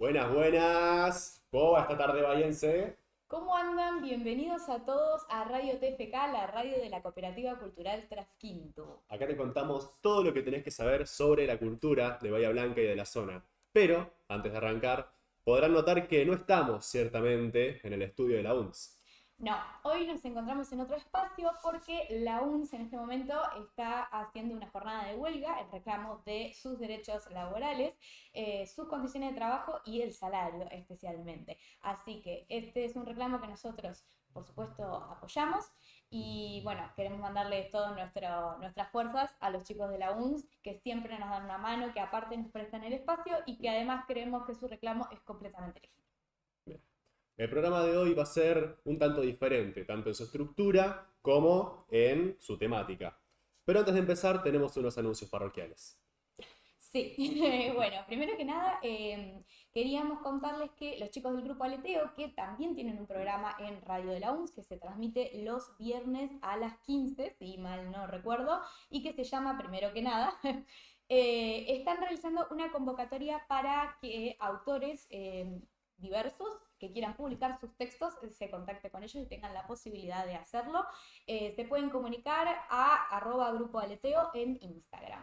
Buenas, buenas. ¿Cómo va esta tarde bahiense? ¿Cómo andan? Bienvenidos a todos a Radio TFK, la radio de la Cooperativa Cultural Trasquinto. Acá te contamos todo lo que tenés que saber sobre la cultura de Bahía Blanca y de la zona. Pero, antes de arrancar, podrán notar que no estamos, ciertamente, en el estudio de la UNS. No, hoy nos encontramos en otro espacio porque la UNS en este momento está haciendo una jornada de huelga en reclamo de sus derechos laborales, sus condiciones de trabajo y el salario especialmente. Así que este es un reclamo que nosotros, por supuesto, apoyamos y bueno, queremos mandarle todas nuestras fuerzas a los chicos de la UNS que siempre nos dan una mano, que aparte nos prestan el espacio y que además creemos que su reclamo es completamente legítimo. El programa de hoy va a ser un tanto diferente, tanto en su estructura como en su temática. Pero antes de empezar, tenemos unos anuncios parroquiales. Sí, bueno, primero que nada, queríamos contarles que los chicos del grupo Aleteo, que también tienen un programa en Radio de la UNS, que se transmite los viernes a las 15, si mal no recuerdo, y que se llama Primero que nada, están realizando una convocatoria para que autores diversos que quieran publicar sus textos se contacte con ellos y tengan la posibilidad de hacerlo. Se pueden comunicar a @grupoaleteo en Instagram.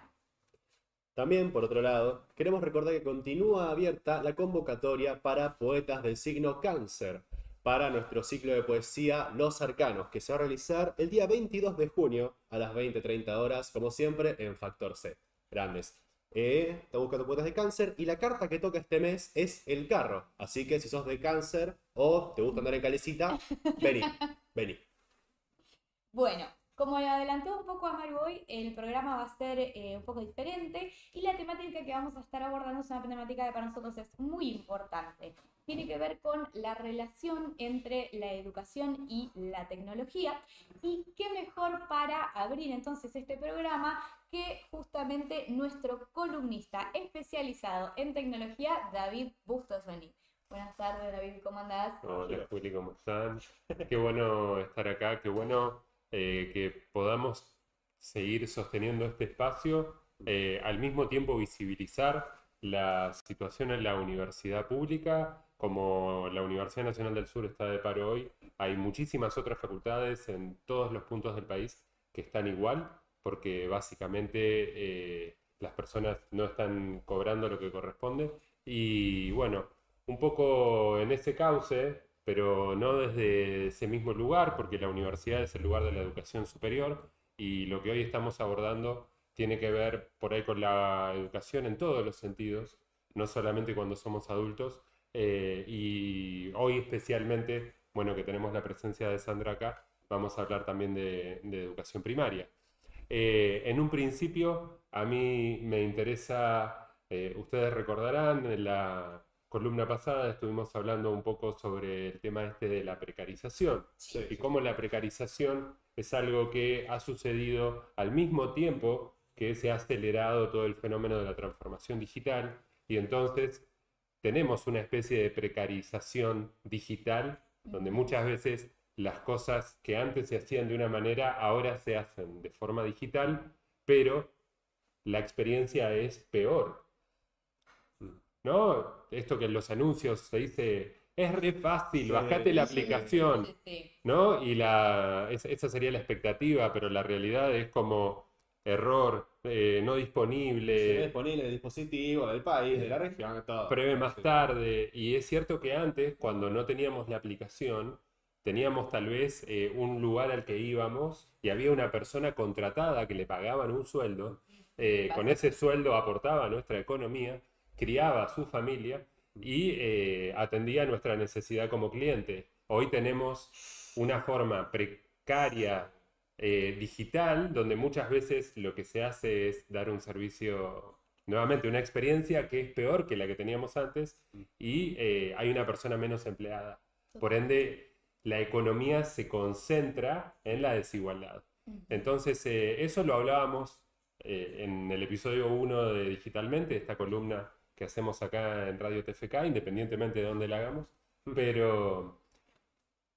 También, por otro lado, queremos recordar que continúa abierta la convocatoria para poetas del signo Cáncer, para nuestro ciclo de poesía Los Arcanos, que se va a realizar el día 22 de junio a las 20:30 horas, como siempre, en Factor C. Grandes. Está buscando poetas de Cáncer y la carta que toca este mes es el carro. Así que si sos de Cáncer o te gusta andar en calecita, vení, vení. Bueno, como le adelantó un poco a Maru hoy, el programa va a ser un poco diferente y la temática que vamos a estar abordando es una temática que para nosotros es muy importante. Tiene que ver con la relación entre la educación y la tecnología. Y qué mejor para abrir entonces este programa que justamente nuestro columnista especializado en tecnología, David Bustosoni. Buenas tardes, David, ¿cómo andás? Hola Juli, ¿cómo están? Qué bueno estar acá, qué bueno que podamos seguir sosteniendo este espacio, al mismo tiempo visibilizar la situación en la universidad pública. Como la Universidad Nacional del Sur está de paro hoy, hay muchísimas otras facultades en todos los puntos del país que están igual, porque básicamente las personas no están cobrando lo que corresponde. Y bueno, un poco en ese cauce, pero no desde ese mismo lugar, porque la universidad es el lugar de la educación superior y lo que hoy estamos abordando tiene que ver por ahí con la educación en todos los sentidos, no solamente cuando somos adultos. Y hoy especialmente, bueno, que tenemos la presencia de Sandra acá, vamos a hablar también de educación primaria. En un principio, a mí me interesa, ustedes recordarán, en la columna pasada estuvimos hablando un poco sobre el tema este de la precarización Sí, y sí, cómo la precarización es algo que ha sucedido al mismo tiempo que se ha acelerado todo el fenómeno de la transformación digital y entonces tenemos una especie de precarización digital donde muchas veces las cosas que antes se hacían de una manera ahora se hacen de forma digital, pero la experiencia es peor. ¿No? Esto que en los anuncios se dice, es re fácil, sí, bajate la sí. aplicación, Sí, sí. ¿no? Y esa sería la expectativa, pero la realidad es como error, no Si no es disponible, disponible el dispositivo del país, de la región, todo. pruebe Sí, más sí. tarde. Y es cierto que antes, cuando no teníamos la aplicación, teníamos tal vez un lugar al que íbamos y había una persona contratada que le pagaban un sueldo. Con Pasa. ese sueldo aportaba a nuestra economía, criaba a su familia y atendía nuestra necesidad como cliente. Hoy tenemos una forma precaria digital donde muchas veces lo que se hace es dar un servicio, nuevamente una experiencia que es peor que la que teníamos antes y hay una persona menos empleada. Por ende, la economía se concentra en la desigualdad. Ujú. Entonces, eso lo hablábamos en el episodio 1 de Digitalmente, esta columna que hacemos acá en Radio TFK, independientemente de dónde la hagamos. Pero,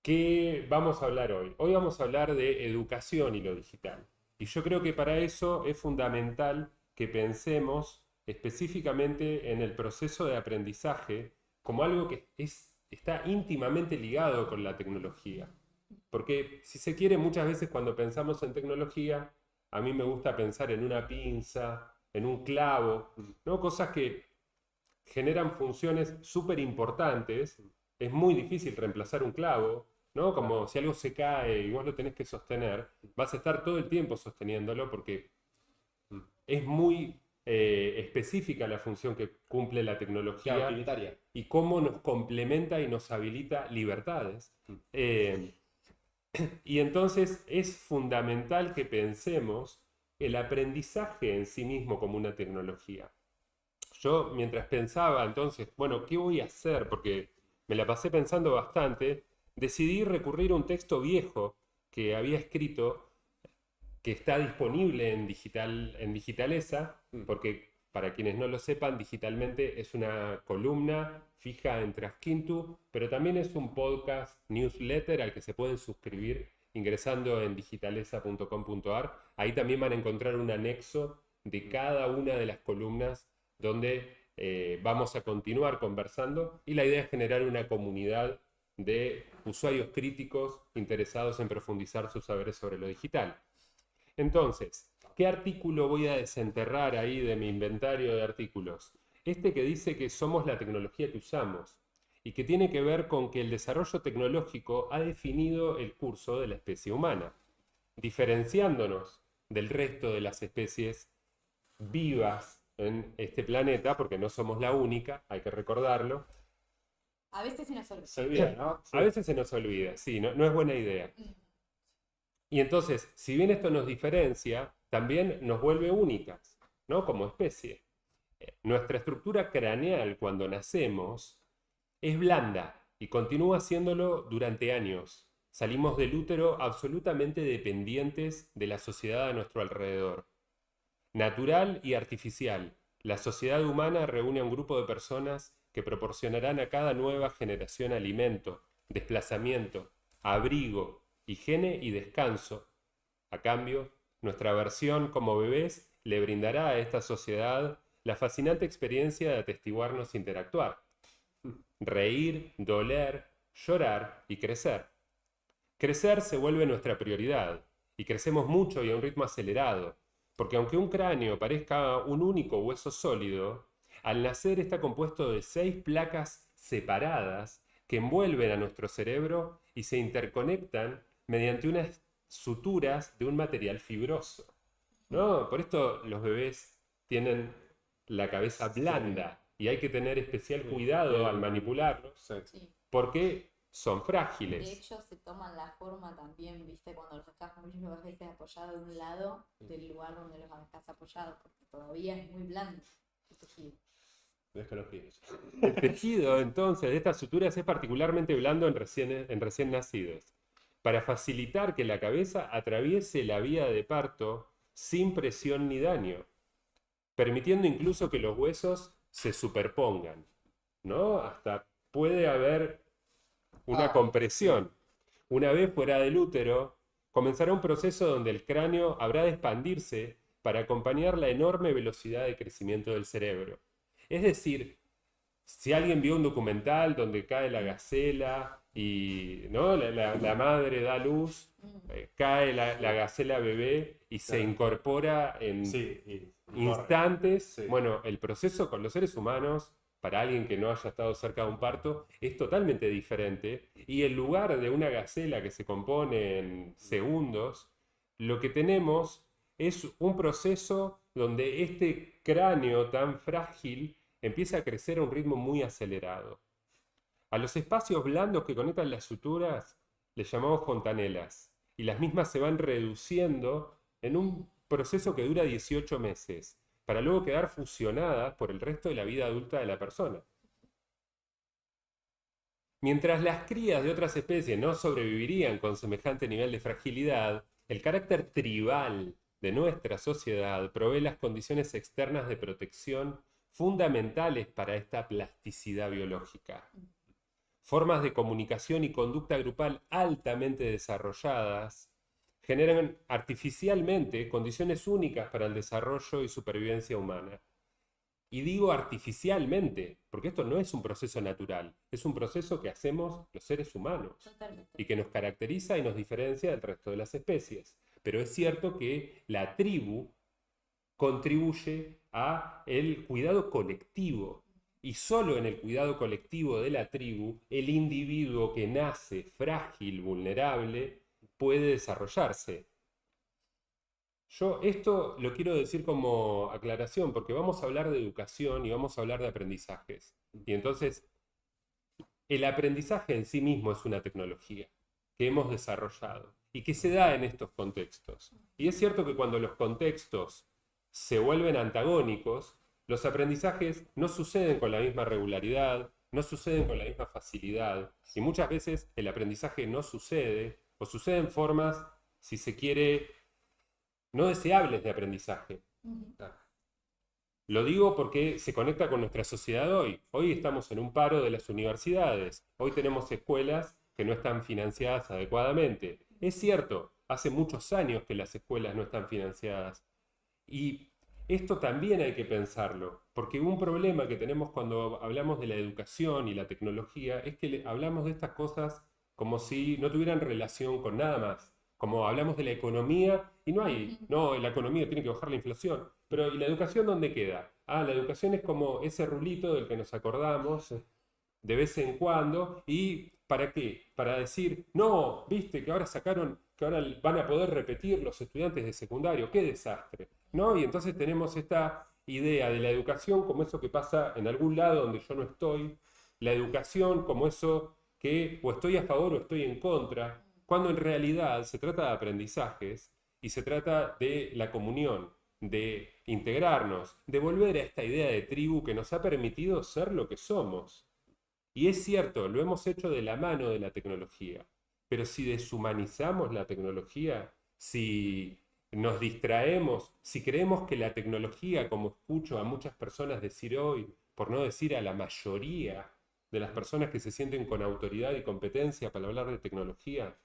¿qué vamos a hablar hoy? Hoy vamos a hablar de educación y lo digital. Y yo creo que para eso es fundamental que pensemos específicamente en el proceso de aprendizaje como algo que está íntimamente ligado con la tecnología. Porque si se quiere, muchas veces cuando pensamos en tecnología, a mí me gusta pensar en una pinza, en un clavo, ¿no? Cosas que generan funciones súper importantes. Es muy difícil reemplazar un clavo, ¿no? Como si algo se cae y vos lo tenés que sostener, vas a estar todo el tiempo sosteniéndolo porque es muy específica la función que cumple la tecnología. Claro, utilitaria. Y cómo nos complementa y nos habilita libertades. Y entonces es fundamental que pensemos el aprendizaje en sí mismo como una tecnología. Yo mientras pensaba entonces, bueno, ¿qué voy a hacer? Porque me la pasé pensando bastante, decidí recurrir a un texto viejo que había escrito, que está disponible en Digitalesa, porque para quienes no lo sepan, digitalmente es una columna fija en Traskintu, pero también es un podcast newsletter al que se pueden suscribir ingresando en digitalesa.com.ar. Ahí también van a encontrar un anexo de cada una de las columnas donde vamos a continuar conversando, y la idea es generar una comunidad de usuarios críticos interesados en profundizar sus saberes sobre lo digital. Entonces, ¿qué artículo voy a desenterrar ahí de mi inventario de artículos? Este que dice que somos la tecnología que usamos y que tiene que ver con que el desarrollo tecnológico ha definido el curso de la especie humana, diferenciándonos del resto de las especies vivas en este planeta, porque no somos la única, hay que recordarlo. A veces se nos olvida. Se olvida, ¿no? Sí. A veces se nos olvida, sí, no es buena idea. Y entonces, si bien esto nos diferencia, también nos vuelve únicas, ¿no? Como especie. Nuestra estructura craneal cuando nacemos es blanda y continúa siéndolo durante años. Salimos del útero absolutamente dependientes de la sociedad a nuestro alrededor. Natural y artificial, la sociedad humana reúne a un grupo de personas que proporcionarán a cada nueva generación alimento, desplazamiento, abrigo, higiene y descanso. A cambio, nuestra versión como bebés le brindará a esta sociedad la fascinante experiencia de atestiguarnos interactuar, reír, doler, llorar y crecer. Crecer se vuelve nuestra prioridad, y crecemos mucho y a un ritmo acelerado, porque aunque un cráneo parezca un único hueso sólido, al nacer está compuesto de 6 placas separadas que envuelven a nuestro cerebro y se interconectan mediante unas suturas de un material fibroso, ¿no? Por esto los bebés tienen la cabeza blanda y hay que tener especial cuidado al manipularlos, Sí. porque son frágiles. De hecho, se toman la forma también, viste, cuando los estás muchas veces apoyado de un lado del lugar donde los estás apoyados, porque todavía es muy blando el tejido. El tejido, entonces, de estas suturas es particularmente blando en recién nacidos, para facilitar que la cabeza atraviese la vía de parto sin presión ni daño, permitiendo incluso que los huesos se superpongan, ¿no? Hasta puede haber una compresión. Una vez fuera del útero, comenzará un proceso donde el cráneo habrá de expandirse para acompañar la enorme velocidad de crecimiento del cerebro. Es decir, si alguien vio un documental donde cae la gacela y, ¿no? la madre da luz, cae la gacela bebé y se incorpora en instantes. Sí. Bueno, el proceso con los seres humanos, para alguien que no haya estado cerca de un parto, es totalmente diferente. Y en lugar de una gacela que se compone en segundos, lo que tenemos es un proceso donde este cráneo tan frágil empieza a crecer a un ritmo muy acelerado. A los espacios blandos que conectan las suturas les llamamos fontanelas, y las mismas se van reduciendo en un proceso que dura 18 meses, para luego quedar fusionadas por el resto de la vida adulta de la persona. Mientras las crías de otras especies no sobrevivirían con semejante nivel de fragilidad, el carácter tribal de nuestra sociedad provee las condiciones externas de protección fundamentales para esta plasticidad biológica. Formas de comunicación y conducta grupal altamente desarrolladas generan artificialmente condiciones únicas para el desarrollo y supervivencia humana. Y digo artificialmente, porque esto no es un proceso natural, es un proceso que hacemos los seres humanos Totalmente. y que nos caracteriza y nos diferencia del resto de las especies. Pero es cierto que la tribu contribuye a el cuidado colectivo. Y solo en el cuidado colectivo de la tribu, el individuo que nace frágil, vulnerable, puede desarrollarse. Yo esto lo quiero decir como aclaración, porque vamos a hablar de educación y vamos a hablar de aprendizajes. Y entonces, el aprendizaje en sí mismo es una tecnología que hemos desarrollado y que se da en estos contextos. Y es cierto que cuando los contextos se vuelven antagónicos, los aprendizajes no suceden con la misma regularidad, no suceden con la misma facilidad, y muchas veces el aprendizaje no sucede, o sucede en formas, si se quiere, no deseables de aprendizaje. Ujú. Lo digo porque se conecta con nuestra sociedad hoy. Hoy estamos en un paro de las universidades. Hoy tenemos escuelas que no están financiadas adecuadamente. Es cierto, hace muchos años que las escuelas no están financiadas. Y esto también hay que pensarlo, porque un problema que tenemos cuando hablamos de la educación y la tecnología es que hablamos de estas cosas como si no tuvieran relación con nada más. Como hablamos de la economía y no hay, no, la economía tiene que bajar la inflación. Pero ¿y la educación dónde queda? Ah, la educación es como ese rulito del que nos acordamos de vez en cuando. ¿Y para qué? Para decir, no, viste que ahora sacaron, que ahora van a poder repetir los estudiantes de secundario, qué desastre, ¿no? Y entonces tenemos esta idea de la educación como eso que pasa en algún lado donde yo no estoy, la educación como eso que o estoy a favor o estoy en contra, cuando en realidad se trata de aprendizajes y se trata de la comunión, de integrarnos, de volver a esta idea de tribu que nos ha permitido ser lo que somos. Y es cierto, lo hemos hecho de la mano de la tecnología, pero si deshumanizamos la tecnología, si nos distraemos, si creemos que la tecnología, como escucho a muchas personas decir hoy, por no decir a la mayoría de las personas que se sienten con autoridad y competencia para hablar de tecnología,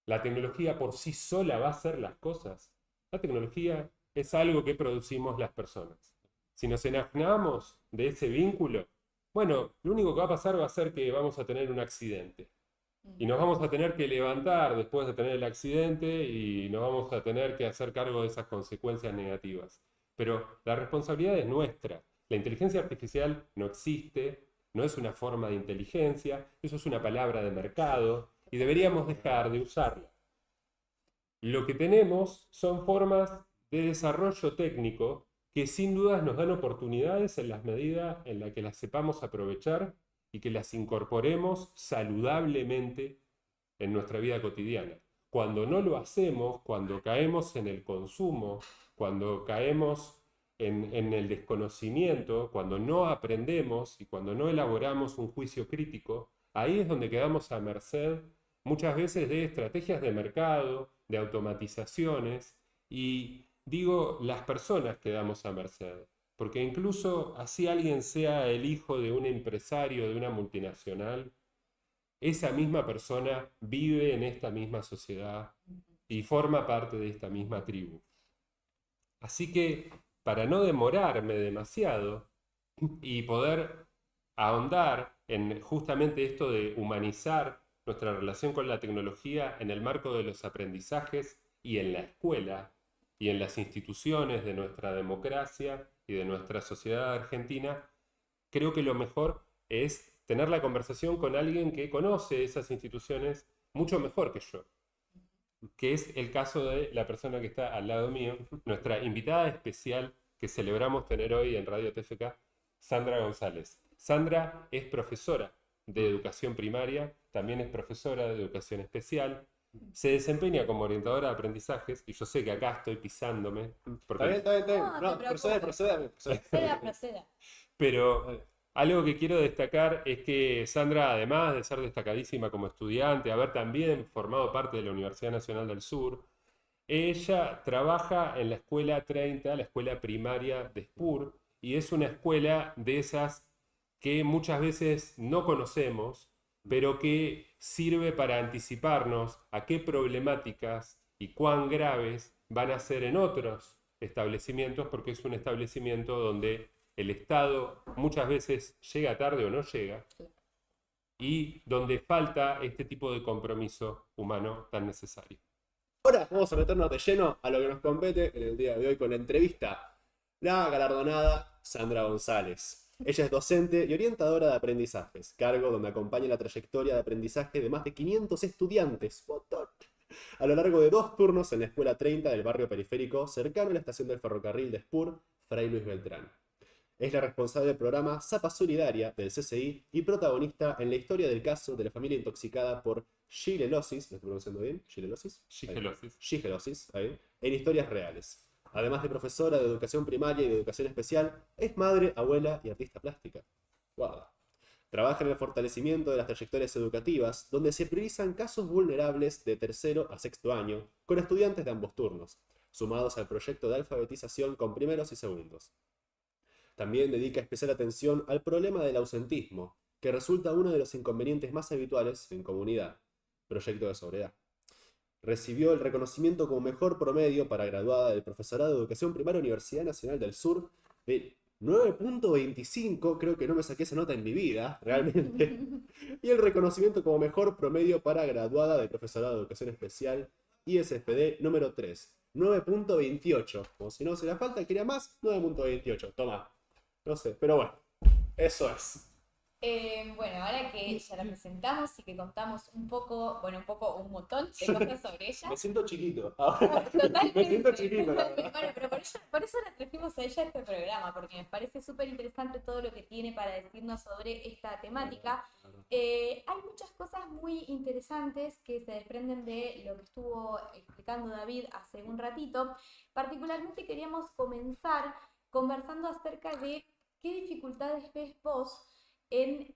la tecnología por sí sola va a hacer las cosas. La tecnología es algo que producimos las personas. Si nos enajenamos de ese vínculo, bueno, lo único que va a pasar va a ser que vamos a tener un accidente. Y nos vamos a tener que levantar después de tener el accidente y nos vamos a tener que hacer cargo de esas consecuencias negativas. Pero la responsabilidad es nuestra. La inteligencia artificial no existe, no es una forma de inteligencia, eso es una palabra de mercado y deberíamos dejar de usarla. Lo que tenemos son formas de desarrollo técnico que sin dudas nos dan oportunidades en la medida en la que las sepamos aprovechar y que las incorporemos saludablemente en nuestra vida cotidiana. Cuando no lo hacemos, cuando caemos en el consumo, cuando caemos en el desconocimiento, cuando no aprendemos y cuando no elaboramos un juicio crítico, ahí es donde quedamos a merced muchas veces de estrategias de mercado, de automatizaciones, y digo, las personas quedamos a merced, porque incluso así alguien sea el hijo de un empresario de una multinacional, esa misma persona vive en esta misma sociedad y forma parte de esta misma tribu. Así que, para no demorarme demasiado y poder ahondar en justamente esto de humanizar nuestra relación con la tecnología en el marco de los aprendizajes y en la escuela y en las instituciones de nuestra democracia y de nuestra sociedad argentina, creo que lo mejor es tener la conversación con alguien que conoce esas instituciones mucho mejor que yo, que es el caso de la persona que está al lado mío, nuestra invitada especial que celebramos tener hoy en Radio TFK, Sandra González. Sandra es profesora de educación primaria, también es profesora de educación especial, se desempeña como orientadora de aprendizajes, y yo sé que acá estoy pisándome, porque Está bien, está bien. No, No, te procede, preocupes. procede. Proceda. pero Dale. algo que quiero destacar es que Sandra, además de ser destacadísima como estudiante, haber también formado parte de la Universidad Nacional del Sur, ella trabaja en la Escuela 30, la escuela primaria de Spur, y es una escuela de esas que muchas veces no conocemos, pero que sirve para anticiparnos a qué problemáticas y cuán graves van a ser en otros establecimientos, porque es un establecimiento donde el Estado muchas veces llega tarde o no llega, y donde falta este tipo de compromiso humano tan necesario. Ahora vamos a meternos de lleno a lo que nos compete en el día de hoy con la entrevista. La galardonada Sandra González. Ella es docente y orientadora de aprendizajes, cargo donde acompaña la trayectoria de aprendizaje de más de 500 estudiantes, ¡montón!, a lo largo de 2 turnos en la Escuela 30 del barrio periférico, cercano a la estación del ferrocarril de Spur, Fray Luis Beltrán. Es la responsable del programa Zapa Solidaria del CCI y protagonista en la historia del caso de la familia intoxicada por shigellosis, ¿lo estoy pronunciando bien? ¿Shigellosis? Shigellosis. Shigellosis, ahí, en historias reales. Además de profesora de educación primaria y de educación especial, es madre, abuela y artista plástica. Wow. Trabaja en el fortalecimiento de las trayectorias educativas, donde se priorizan casos vulnerables de 3º a 6º año, con estudiantes de ambos turnos, sumados al proyecto de alfabetización con primeros y segundos. También dedica especial atención al problema del ausentismo, que resulta uno de los inconvenientes más habituales en comunidad. Proyecto de sobriedad. Recibió el reconocimiento como mejor promedio para graduada del profesorado de Educación Primaria Universidad Nacional del Sur de 9.25, creo que no me saqué esa nota en mi vida, realmente. Y el reconocimiento como mejor promedio para graduada del profesorado de Educación Especial ISFD número 3, 9.28. Como si no se le falta, quería más, 9.28. Toma. No sé, pero bueno, eso es. Bueno, ahora que ya la presentamos y que contamos un poco, un montón de cosas sobre ella. Me siento chiquito. Ahora. Totalmente. Me siento chiquito, la verdad. Bueno, pero por eso la trajimos a ella a este programa, porque me parece súper interesante todo lo que tiene para decirnos sobre esta temática. Hay muchas cosas muy interesantes que se desprenden de lo que estuvo explicando David hace un ratito. Particularmente queríamos comenzar conversando acerca de qué dificultades ves vos en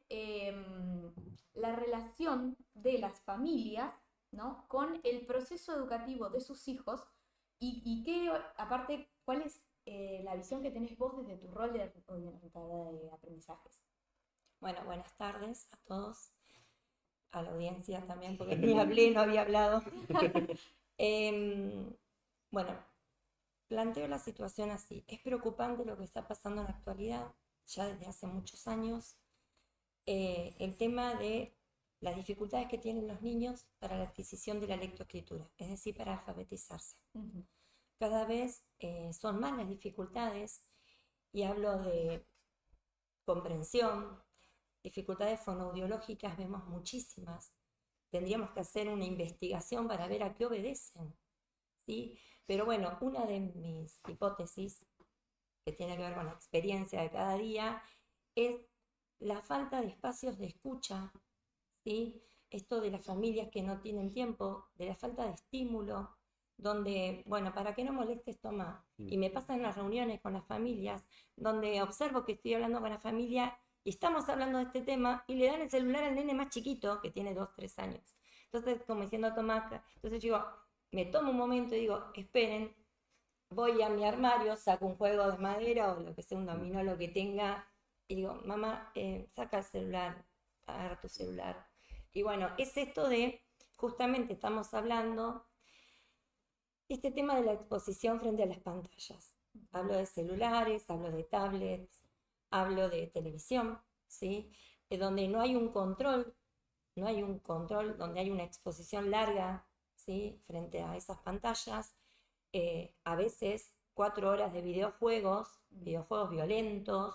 la relación de las familias, ¿no?, con el proceso educativo de sus hijos y qué, aparte, cuál es la visión que tenés vos desde tu rol de orientadora de aprendizajes. Bueno, buenas tardes a todos, a la audiencia también, porque ni hablé, no había hablado. Bueno, planteo la situación así. Es preocupante lo que está pasando en la actualidad, ya desde hace muchos años. El tema de las dificultades que tienen los niños para la adquisición de la lectoescritura, es decir, para alfabetizarse. Cada vez son más las dificultades, y hablo de comprensión, dificultades fonoaudiológicas, vemos muchísimas. Tendríamos que hacer una investigación para ver a qué obedecen, ¿sí? Pero bueno, una de mis hipótesis, que tiene que ver con la experiencia de cada día, es la falta de espacios de escucha, ¿sí? Esto de las familias que no tienen tiempo, de la falta de estímulo, donde, bueno, para que no molestes, toma. Y me pasa en las reuniones con las familias, donde observo que estoy hablando con la familia y estamos hablando de este tema y le dan el celular al nene más chiquito, que tiene 2, 3 años. Entonces, como diciendo, toma, entonces digo, me tomo un momento y digo, esperen, voy a mi armario, saco un juego de madera o lo que sea, un dominó, lo que tenga, y digo, mamá, saca el celular, agarra tu celular. Y bueno, es esto de, justamente estamos hablando, este tema de la exposición frente a las pantallas. Hablo de celulares, hablo de tablets, hablo de televisión, ¿sí? Donde no hay un control, donde hay una exposición larga, ¿sí?, frente a esas pantallas. A veces 4 horas de videojuegos violentos,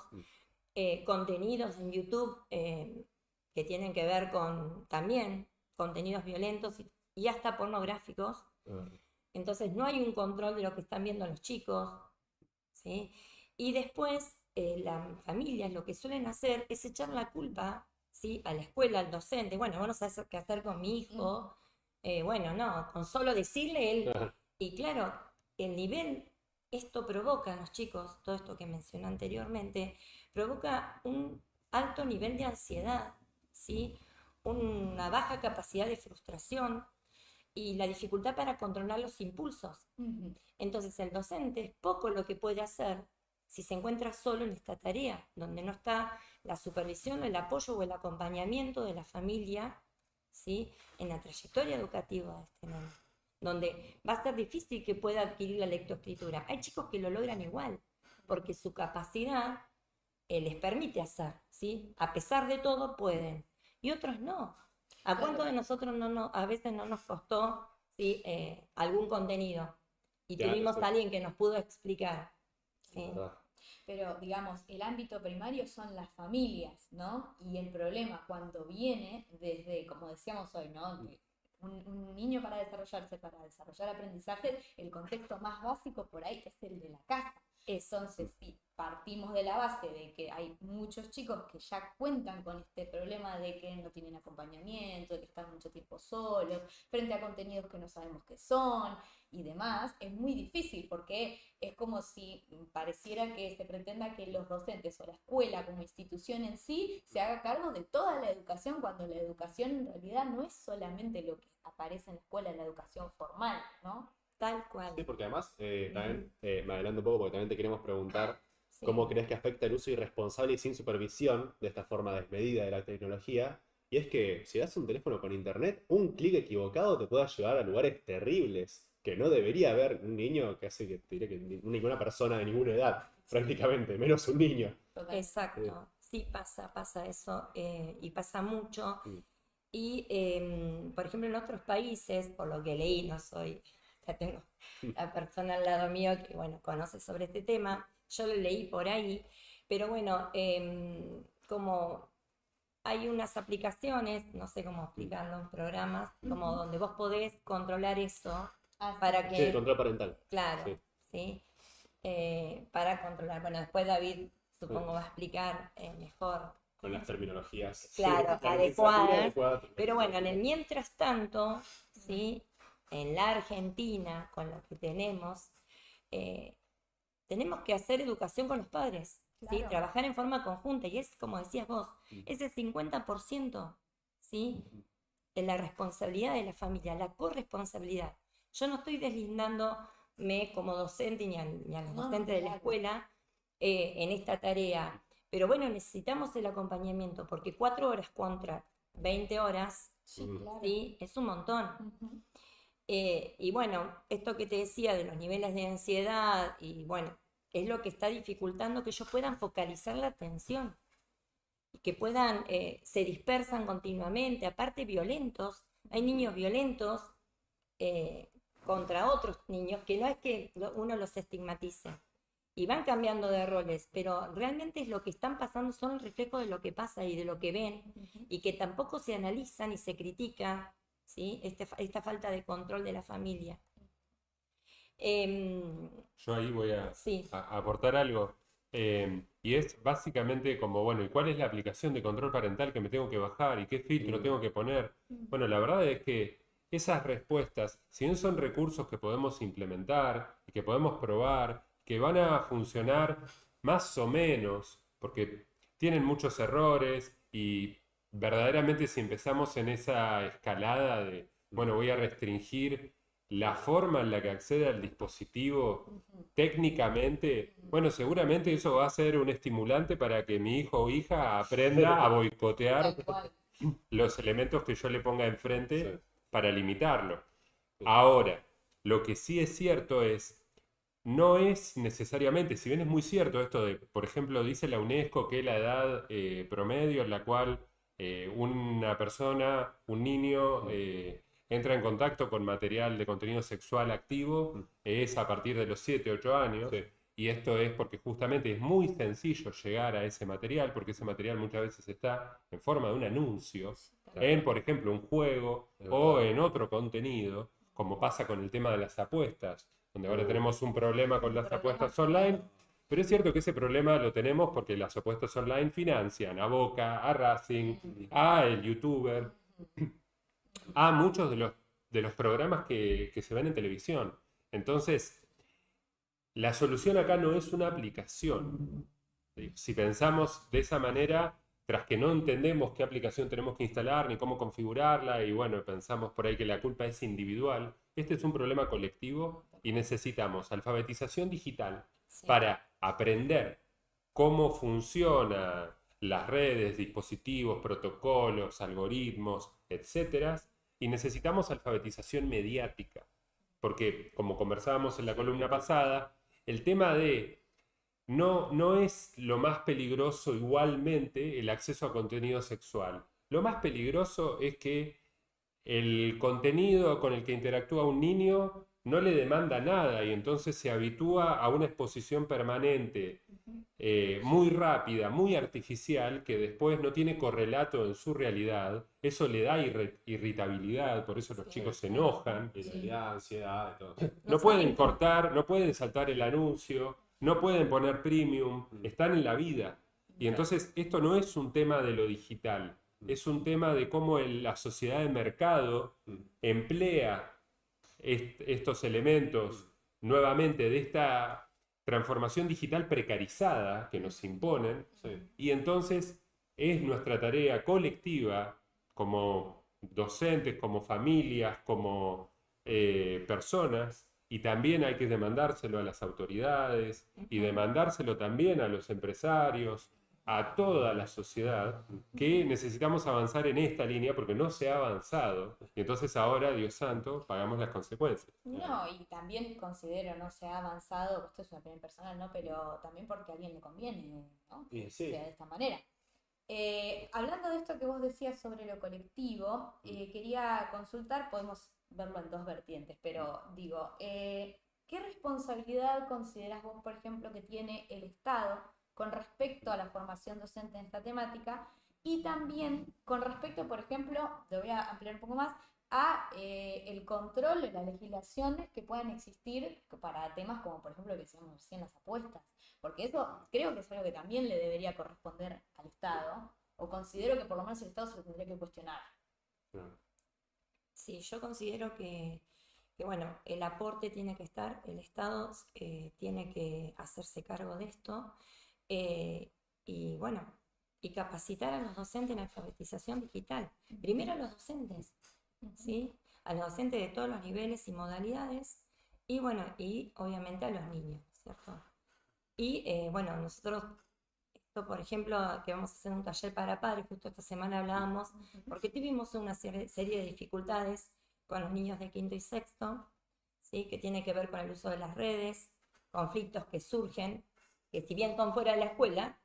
contenidos en YouTube que tienen que ver con también contenidos violentos y hasta pornográficos. Entonces no hay un control de lo que están viendo los chicos, ¿sí? Y después las familias lo que suelen hacer es echar la culpa, ¿sí?, a la escuela, al docente. Bueno, vos no sabés qué hacer con mi hijo. Bueno, no, con solo decirle él. Y claro, el nivel, esto provoca en los chicos, todo esto que mencioné anteriormente, provoca un alto nivel de ansiedad, ¿sí?, una baja capacidad de frustración y la dificultad para controlar los impulsos. Entonces el docente es poco lo que puede hacer si se encuentra solo en esta tarea, donde no está la supervisión, el apoyo o el acompañamiento de la familia, ¿sí?, en la trayectoria educativa de este niño. donde va a ser difícil que pueda adquirir la lectoescritura. Hay chicos que lo logran igual, porque su capacidad les permite hacer, ¿sí? A pesar de todo pueden, y otros no. ¿A cuánto de nosotros a veces no nos costó, ¿sí? Algún contenido? Y Claro, tuvimos sí. a alguien que nos pudo explicar. ¿Sí? Pero, digamos, el ámbito primario son las familias, ¿no? Y el problema cuando viene desde, como decíamos hoy, ¿no? Un niño para desarrollar aprendizajes, el contexto más básico por ahí es el de la casa. Entonces, si partimos de la base de que hay muchos chicos que ya cuentan con este problema de que no tienen acompañamiento, de que están mucho tiempo solos, frente a contenidos que no sabemos qué son y demás, es muy difícil porque es como si pareciera que se pretenda que los docentes o la escuela como institución en sí se haga cargo de toda la educación, cuando la educación en realidad no es solamente lo que aparece en la escuela, la educación formal, ¿no? Tal cual. Sí, porque además, también me adelanto un poco porque también te queremos preguntar Sí. cómo crees que afecta el uso irresponsable y sin supervisión de esta forma desmedida de la tecnología. Y es que si das un teléfono con internet, un clic equivocado te puede llevar a lugares terribles que no debería haber un niño que hace que te diré que ninguna persona de ninguna edad, prácticamente, menos un niño. Totalmente. Exacto, sí pasa eso, y pasa mucho. Mm. Y, por ejemplo, en otros países, por lo que leí, ya tengo la persona al lado mío que, bueno, conoce sobre este tema, yo lo leí por ahí, pero bueno, como hay unas aplicaciones, no sé cómo explicarlo, programas, como donde vos podés controlar eso para Sí, que, el control parental. claro, Sí. ¿sí? Para controlar. Bueno, después David supongo va a explicar mejor. Con las terminologías. Claro, La adecuadas. adecuada. Pero bueno, en el mientras tanto, ¿sí? En la Argentina, con lo que tenemos que hacer educación con los padres, ¿sí? Claro. Trabajar en forma conjunta, y es como decías vos, es el 50%, ¿sí? En la responsabilidad de la familia, la corresponsabilidad. Yo no estoy deslindándome como docente ni a los No, docentes de la claro. escuela en esta tarea, pero bueno, necesitamos el acompañamiento, porque 4 horas contra 20 horas, Sí, claro. ¿sí? Es un montón. Ujú. Y bueno, esto que te decía de los niveles de ansiedad, y bueno, es lo que está dificultando que ellos puedan focalizar la atención, y que puedan, se dispersan continuamente, aparte violentos, hay niños violentos contra otros niños, que no es que uno los estigmatice, y van cambiando de roles, pero realmente es lo que están pasando, son el reflejo de lo que pasa y de lo que ven, y que tampoco se analizan y se critica, ¿sí? Esta falta de control de la familia. Yo ahí voy a Sí, aportar algo. Y es básicamente como, bueno, ¿y cuál es la aplicación de control parental que me tengo que bajar? ¿Y qué filtro tengo que poner? Bueno, la verdad es que esas respuestas, si bien son recursos que podemos implementar y que podemos probar, que van a funcionar más o menos, porque tienen muchos errores y verdaderamente si empezamos en esa escalada de, bueno, voy a restringir la forma en la que accede al dispositivo técnicamente, bueno, seguramente eso va a ser un estimulante para que mi hijo o hija aprenda a boicotear Tal cual. los elementos que yo le ponga enfrente Sí. para limitarlo. Ahora, lo que sí es cierto es, no es necesariamente, si bien es muy cierto esto de, por ejemplo, dice la UNESCO que la edad promedio en la cual una persona, un niño, entra en contacto con material de contenido sexual activo es a partir de los 7, 8 años. Sí. Y esto es porque justamente es muy sencillo llegar a ese material, porque ese material muchas veces está en forma de un anuncio, en, por ejemplo, un juego o en otro contenido, como pasa con el tema de las apuestas, donde ahora tenemos un problema con las apuestas online. Pero es cierto que ese problema lo tenemos porque las apuestas online financian a Boca, a Racing, a el youtuber, a muchos de los programas que se ven en televisión. Entonces, la solución acá no es una aplicación. Si pensamos de esa manera, tras que no entendemos qué aplicación tenemos que instalar ni cómo configurarla, y bueno, pensamos por ahí que la culpa es individual, este es un problema colectivo y necesitamos alfabetización digital sí. para aprender cómo funcionan las redes, dispositivos, protocolos, algoritmos, etcétera, y necesitamos alfabetización mediática porque como conversábamos en la columna pasada, el tema de no es lo más peligroso igualmente el acceso a contenido sexual. Lo más peligroso es que el contenido con el que interactúa un niño no le demanda nada y entonces se habitúa a una exposición permanente, muy rápida, muy artificial, que después no tiene correlato en su realidad. Eso le da irritabilidad, por eso los chicos se enojan. Irritabilidad, ansiedad, de todo. No pueden cortar, no pueden saltar el anuncio, no pueden poner premium, están en la vida. Y entonces esto no es un tema de lo digital, es un tema de cómo la sociedad de mercado emplea estos elementos nuevamente de esta transformación digital precarizada que nos imponen. Sí. Y entonces es nuestra tarea colectiva como docentes, como familias, como personas, y también hay que demandárselo a las autoridades y demandárselo también a los empresarios, a toda la sociedad, que necesitamos avanzar en esta línea porque no se ha avanzado. Y entonces ahora, Dios santo, pagamos las consecuencias. No, y también considero, no se ha avanzado, esto es una opinión personal, ¿no? Pero también porque a alguien le conviene, ¿no? Y sí. Que sea de esta manera. Hablando de esto que vos decías sobre lo colectivo, quería consultar, podemos verlo en dos vertientes, pero digo, ¿qué responsabilidad considerás vos, por ejemplo, que tiene el Estado con respecto a la formación docente en esta temática? Y también con respecto, por ejemplo, te voy a ampliar un poco más, a el control de las legislaciones que puedan existir para temas como, por ejemplo, lo que decíamos recién, las apuestas. Porque eso creo que es algo que también le debería corresponder al Estado, o considero que por lo menos el Estado se lo tendría que cuestionar. Sí, yo considero que, bueno, el aporte tiene que estar, el Estado tiene que hacerse cargo de esto, y bueno, y capacitar a los docentes en alfabetización digital. Primero a los docentes, ¿sí? A los docentes de todos los niveles y modalidades, y bueno, y obviamente a los niños, ¿cierto? Y bueno, nosotros, esto por ejemplo, que vamos a hacer un taller para padres, justo esta semana hablábamos, porque tuvimos una serie de dificultades con los niños de quinto y sexto, ¿sí? Que tiene que ver con el uso de las redes, conflictos que surgen, que si bien son fuera de la escuela,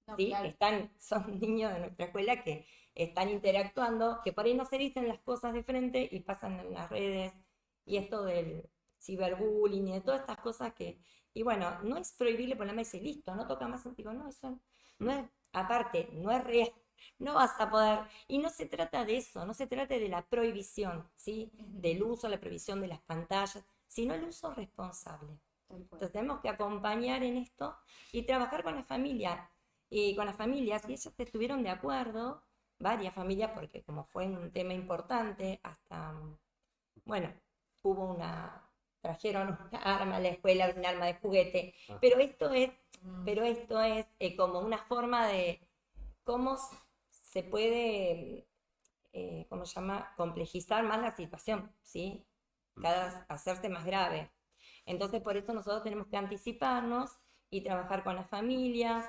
No, ¿sí? claro. Son niños de nuestra escuela que están interactuando, que por ahí no se dicen las cosas de frente y pasan en las redes, y esto del ciberbullying y de todas estas cosas que, y bueno, no es prohibible por la mesa y listo, no toca más, digo, no, eso no es, aparte, no es real, no vas a poder, y no se trata de eso, no se trata de la prohibición, ¿sí? Del uso, la prohibición de las pantallas, sino el uso responsable. Entonces tenemos que acompañar en esto y trabajar con la familia. Y con las familias, y ellas estuvieron de acuerdo, varias familias, porque como fue un tema importante, hasta, bueno, trajeron una arma a la escuela, un arma de juguete, pero esto es como una forma de cómo se puede, ¿cómo se llama?, complejizar más la situación, ¿sí? Hacerse más grave. Entonces, por eso nosotros tenemos que anticiparnos y trabajar con las familias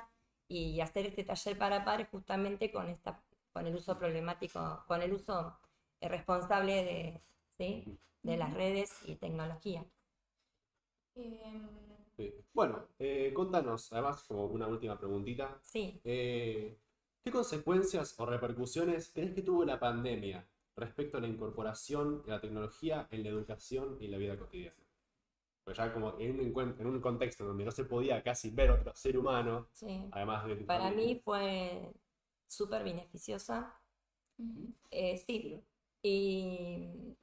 y hacer este taller para padres justamente con el uso problemático, con el uso responsable de las redes y tecnología. Sí. Bueno, contanos, además, como una última preguntita. Sí. ¿Qué consecuencias o repercusiones crees que tuvo la pandemia respecto a la incorporación de la tecnología en la educación y en la vida cotidiana? Pues ya como en un contexto donde no se podía casi ver otro ser humano, Sí. además de... Para mí fue súper beneficiosa. Sí. Y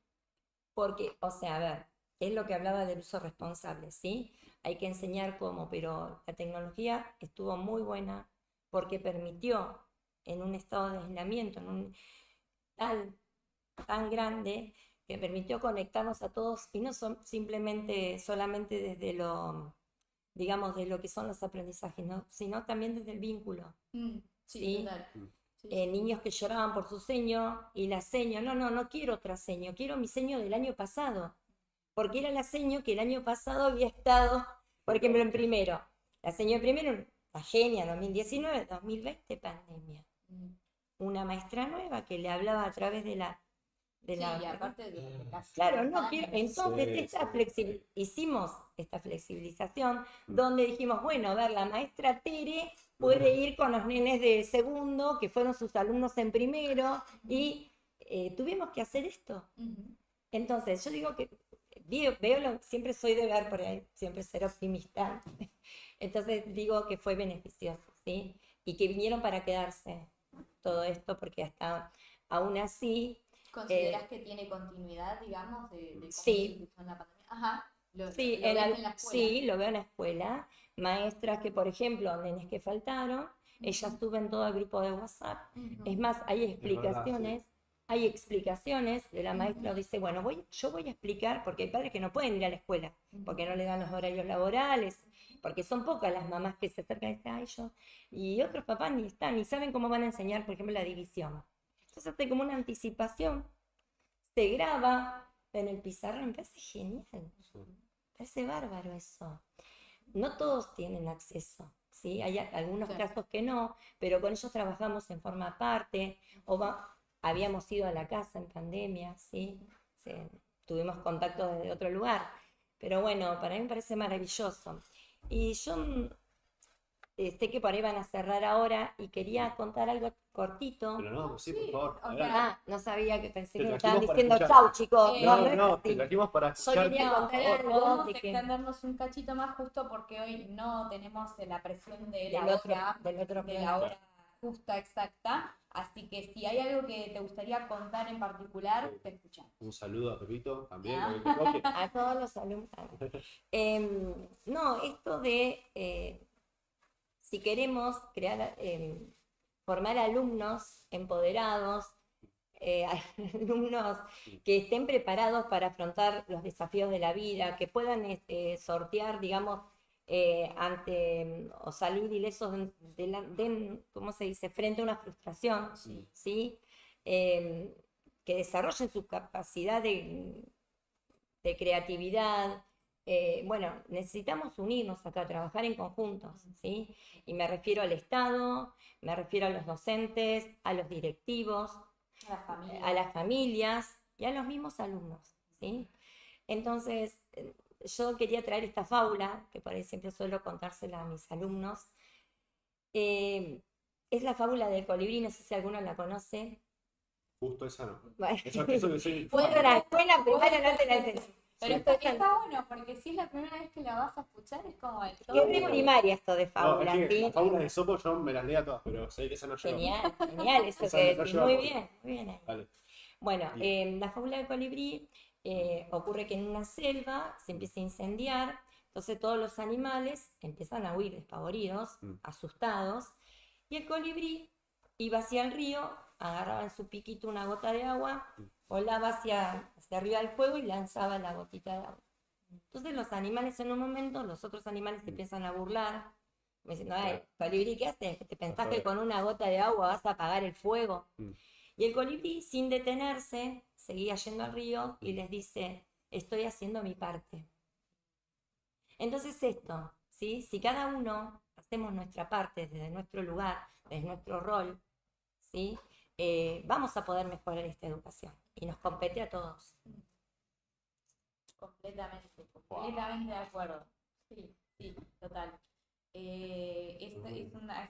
porque, o sea, a ver, es lo que hablaba del uso responsable, ¿sí? Hay que enseñar cómo, pero la tecnología estuvo muy buena porque permitió en un estado de aislamiento, en un tan grande, que permitió conectarnos a todos y no solamente desde lo, digamos, de lo que son los aprendizajes, ¿no? Sino también desde el vínculo. Sí, total. Niños que lloraban por su seño y la seño, no quiero otra seño, quiero mi seño del año pasado, porque era la seño que el año pasado había estado, por ejemplo, en primero. La seño de primero, la genia, 2019, 2020, pandemia. Una maestra nueva que le hablaba a través de de Sí, la... y aparte de casi Claro, 40 no quiero. años. Entonces, Sí. hicimos esta flexibilización donde dijimos, bueno, a ver, la maestra Tere puede ir con los nenes de segundo, que fueron sus alumnos en primero, y tuvimos que hacer esto. Ujú. Entonces, yo digo que siempre soy de ver por ahí, siempre ser optimista. Entonces digo que fue beneficioso, ¿sí? Y que vinieron para quedarse todo esto, porque hasta aún así, ¿Considerás que tiene continuidad, digamos, de cómo se sí, utilizó en la pandemia? Ajá, sí, lo ves en la escuela. sí, lo veo en la escuela. Maestras que, por ejemplo, nenes que faltaron, ellas suben todo el grupo de WhatsApp. Ujú. Es más, hay verdad, sí. explicaciones de la maestra, dice, bueno, yo voy a explicar, porque hay padres que no pueden ir a la escuela, porque no le dan los horarios laborales, porque son pocas las mamás que se acercan y dicen, ay, yo, y otros papás ni están, ni saben cómo van a enseñar, por ejemplo, la división. Entonces hace como una anticipación, se graba en el pizarrón, me parece genial, me parece bárbaro eso. No todos tienen acceso, ¿sí? Hay algunos Claro. casos que no, pero con ellos trabajamos en forma aparte, habíamos ido a la casa en pandemia, ¿sí? Tuvimos contacto desde otro lugar, pero bueno, para mí me parece maravilloso. Y yo sé que por ahí van a cerrar ahora y quería contar algo cortito. Pero no, sí, por Sí, favor. o sea, adelante. Ah, no sabía que pensé Te que me trajimos estaban para diciendo escuchar. chau, chicos. No, No es No, te así. trajimos para Yo escuchar. quería no, contar algo podemos de que extendernos un cachito más justo porque hoy no tenemos la presión de la del otro, hora, del otro de la programa. hora justa, exacta. Así que si hay algo que te gustaría contar en particular, te escuchamos. Un saludo a Pepito también. Ah. lo que toque. A todos los alumnos. No, esto de si queremos formar alumnos empoderados, alumnos que estén preparados para afrontar los desafíos de la vida, que puedan sortear, digamos, o salir ilesos ¿cómo se dice?, frente a una frustración, ¿sí? Que desarrollen su capacidad de creatividad. Bueno, necesitamos unirnos acá, trabajar en conjuntos, ¿sí? Y me refiero al Estado, me refiero a los docentes, a los directivos, A la familia. a las familias y a los mismos alumnos, ¿sí? Entonces, yo quería traer esta fábula, que por ahí siempre suelo contársela a mis alumnos. Es la fábula del colibrí, no sé si alguno la conoce. Justo esa no. Bueno, Eso que soy fue de la escuela, primero no te la enseñé. Pero Sí. está bueno, porque si es la primera vez que la vas a escuchar, es como el todo. Es de primaria esto de No, fábulas, es que ¿sí? las fábulas de Sopo yo me las leía todas, pero sé que esa no llegó. Genial, genial eso Esa que no decís. lleva Muy por- bien, muy bien ahí. Dale. Bueno, la fábula del colibrí ocurre que en una selva se empieza a incendiar, entonces todos los animales empiezan a huir despavoridos, asustados, y el colibrí iba hacia el río, agarraba en su piquito una gota de agua, volaba hacia arriba del fuego y lanzaba la gotita de agua. Entonces los animales en un momento, los otros animales se empiezan a burlar, diciendo, ay, colibrí, ¿qué haces? ¿Te pensás que con una gota de agua vas a apagar el fuego? Y el colibrí, sin detenerse, seguía yendo al río y les dice, estoy haciendo mi parte. Entonces esto, ¿sí? Si cada uno hacemos nuestra parte desde nuestro lugar, desde nuestro rol, ¿sí? Vamos a poder mejorar esta educación y nos compete a todos. Completamente de acuerdo. Sí, sí, total. Es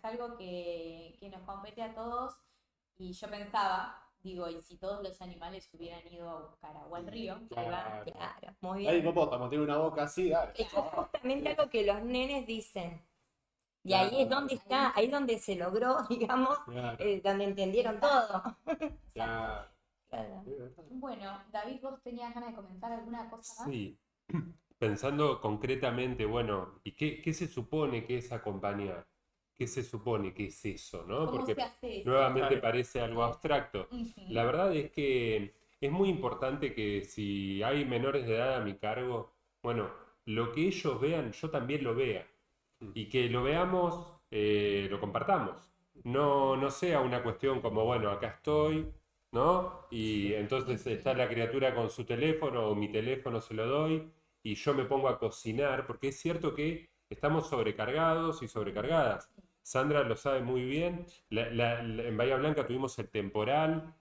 algo que nos compete a todos y yo pensaba, digo, y si todos los animales hubieran ido a buscar agua al río, ahí va. Claro, muy Ay, bien. hipopótamo, tiene una boca así, dale. Es justamente algo que los nenes dicen. Y Claro. ahí es donde está, ahí es donde se logró, digamos, Claro. donde entendieron todo. Claro. Claro. Bueno, David, ¿vos tenías ganas de comentar alguna cosa más? Sí, pensando concretamente, bueno, ¿y qué se supone que es acompañar? ¿Qué se supone que es eso, no? ¿Cómo Porque se hace eso? nuevamente Claro. parece algo abstracto. Ujú. La verdad es que es muy importante que si hay menores de edad a mi cargo, bueno, lo que ellos vean, yo también lo vea. Y que lo veamos, lo compartamos. No sea una cuestión como, bueno, acá estoy, ¿no? Y entonces está la criatura con su teléfono o mi teléfono se lo doy y yo me pongo a cocinar, porque es cierto que estamos sobrecargados y sobrecargadas. Sandra lo sabe muy bien. En Bahía Blanca tuvimos el temporal,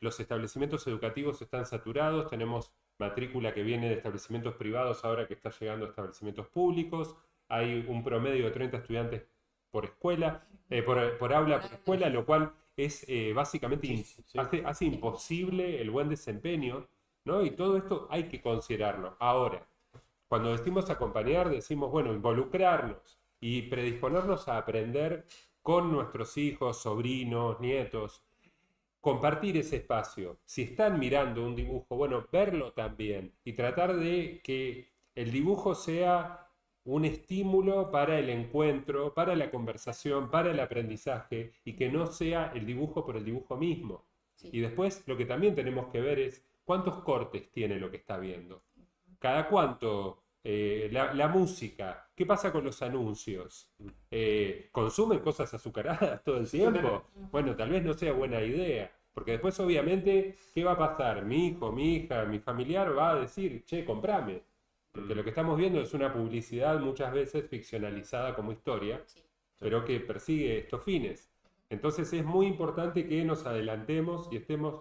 los establecimientos educativos están saturados, tenemos matrícula que viene de establecimientos privados ahora que está llegando a establecimientos públicos, hay un promedio de 30 estudiantes por escuela, por aula por escuela, lo cual es básicamente hace imposible el buen desempeño, ¿no? Y todo esto hay que considerarlo. Ahora, cuando decimos acompañar, decimos, bueno, involucrarnos y predisponernos a aprender con nuestros hijos, sobrinos, nietos, compartir ese espacio. Si están mirando un dibujo, bueno, verlo también y tratar de que el dibujo sea un estímulo para el encuentro, para la conversación, para el aprendizaje y que no sea el dibujo por el dibujo mismo. Sí. Y después lo que también tenemos que ver es cuántos cortes tiene lo que está viendo. Cada cuánto, la música, ¿qué pasa con los anuncios? ¿Consumen cosas azucaradas todo el tiempo? Bueno, tal vez no sea buena idea, porque después obviamente, ¿qué va a pasar? Mi hijo, mi hija, mi familiar va a decir, che, comprame. Porque lo que estamos viendo es una publicidad muchas veces ficcionalizada como historia, Sí. pero que persigue estos fines. Entonces es muy importante que nos adelantemos y estemos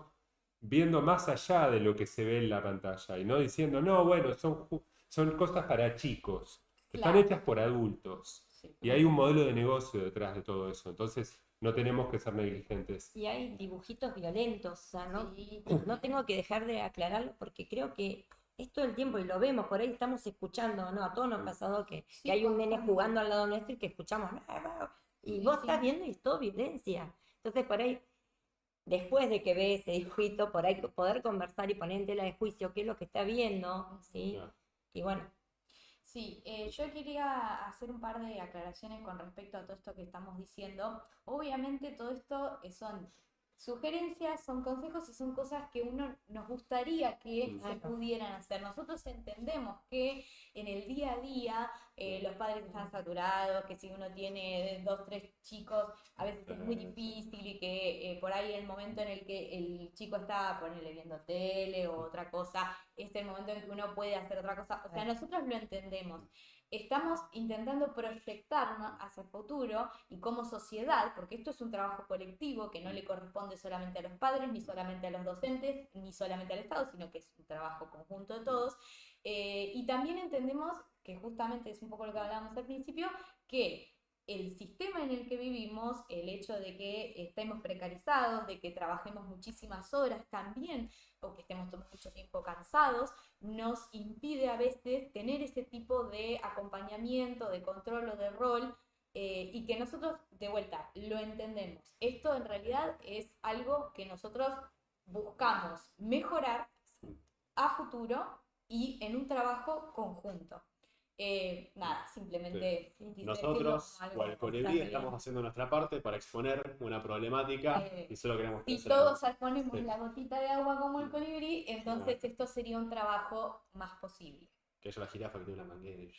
viendo más allá de lo que se ve en la pantalla y no diciendo, no, bueno, son cosas para chicos, están Claro. hechas por adultos Sí. y hay un modelo de negocio detrás de todo eso, entonces no tenemos que ser negligentes. Y hay dibujitos violentos, o sea, no, Sí. no tengo que dejar de aclararlo porque creo que es todo el tiempo y lo vemos, por ahí estamos escuchando, ¿no? A todos nos ha pasado que Sí, hay un nene constante. jugando al lado nuestro y que escuchamos, y Sí, vos sí. estás viendo y es todo violencia. Entonces, por ahí, después de que ve ese dibujito, por ahí poder conversar y poner en tela de juicio qué es lo que está viendo, ¿sí? Claro. Y bueno, Sí, yo quería hacer un par de aclaraciones con respecto a todo esto que estamos diciendo. Obviamente todo esto son sugerencias, son consejos y son cosas que uno nos gustaría que se pudieran hacer. Nosotros entendemos que en el día a día los padres están saturados, que si uno tiene 2, 3 chicos, a veces es muy difícil y que por ahí el momento en el que el chico está, ponele, viendo tele o otra cosa, es el momento en que uno puede hacer otra cosa. O sea, nosotros lo entendemos. Estamos intentando proyectarnos hacia el futuro y como sociedad, porque esto es un trabajo colectivo que no le corresponde solamente a los padres, ni solamente a los docentes, ni solamente al Estado, sino que es un trabajo conjunto de todos. Y también entendemos que justamente es un poco lo que hablábamos al principio, que el sistema en el que vivimos, el hecho de que estemos precarizados, de que trabajemos muchísimas horas también, o que estemos mucho tiempo cansados, nos impide a veces tener ese tipo de acompañamiento, de control o de rol, y que nosotros, de vuelta, lo entendemos. Esto en realidad es algo que nosotros buscamos mejorar a futuro y en un trabajo conjunto. Nada, simplemente Nosotros, algo cual colibrí, constante. estamos haciendo nuestra parte para exponer una problemática y solo queremos que Si se todos ponemos Sí. la gotita de agua como el colibrí, entonces Claro. esto sería un trabajo más posible. Que haya la jirafa que tiene una manguera.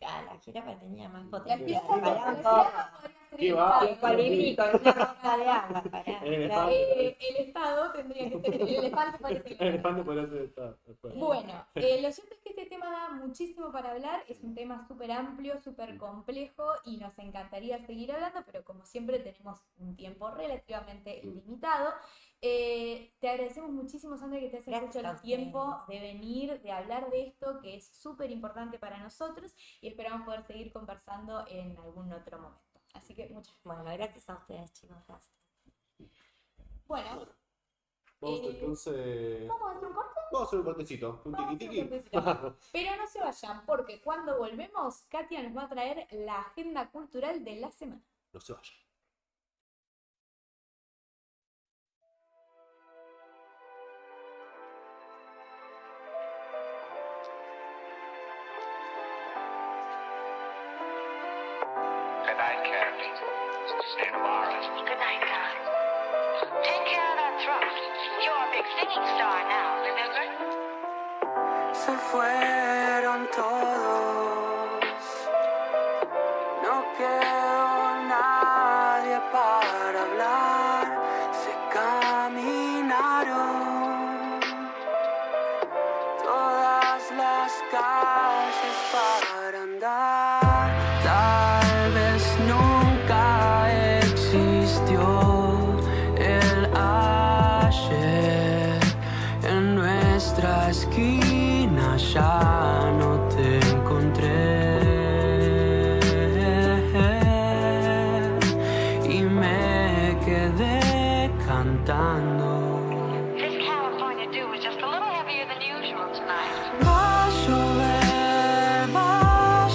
la jirafa tenía más La potencia. jirafa Pará un la poco. jirafa podría ser ¿Qué el va? Estado. El colibrí con una roca de agua, pará. El elefante. El Estado tendría que ser el elefante parece El elefante podría ser Estado. Bueno, lo cierto es que este tema da muchísimo para hablar, es un tema súper amplio, súper complejo y nos encantaría seguir hablando, pero como siempre tenemos un tiempo relativamente limitado. Te agradecemos muchísimo, Sandra, que te hayas Gracias hecho a el tiempo ustedes. de venir, de hablar de esto, que es súper importante para nosotros y esperamos poder seguir conversando en algún otro momento. Así que muchas gracias. Bueno, gracias a ustedes, chicos, gracias. Bueno, Vamos entonces. ¿vamos a hacer un corte? Vamos a hacer un cortecito. Un Vamos a tiki hacer un tiki. cortecito. Pero no se vayan, porque cuando volvemos, Katia nos va a traer la agenda cultural de la semana. No se vayan. Good night, Candy. See you tomorrow. Good night, Doc. Take care of that throat. You're a big singing star now, remember? Se fueron todos, no quedó nadie para hablar, se caminaron todas las calles para andar, tal vez nunca cantando. This California dew is just a little heavier than usual tonight. Va a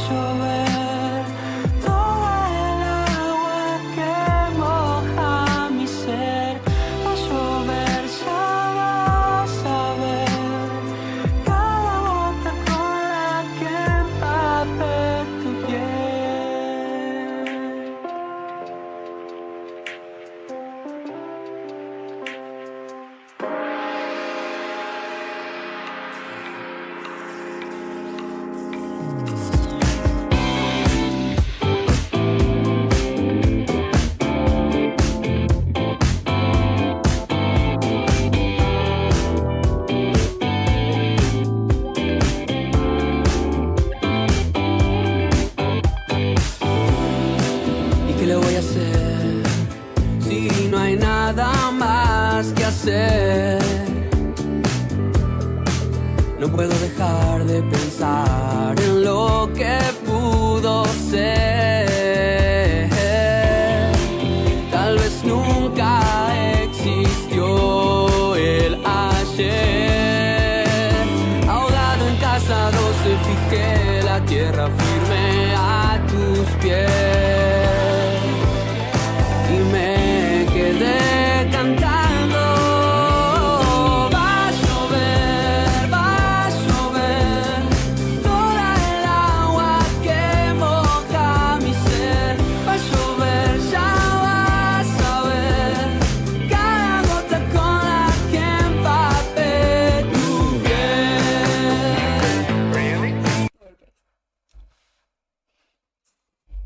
llover, toda el agua que moja mi ser. Va a llover, ya vas a ver, cada gota con la que empape tu piel. ¿Y qué le voy a hacer si no hay nada más que hacer? No puedo dejar de pensar en lo que pudo ser. Tal vez nunca existió el ayer. Ahogado en casa 12 fijé la tierra firme a tus pies y me quedé cantando. Va a llover, toda el agua que moja mi ser. Va a llover, ya vas a ver, cada gota con la que empape tu piel.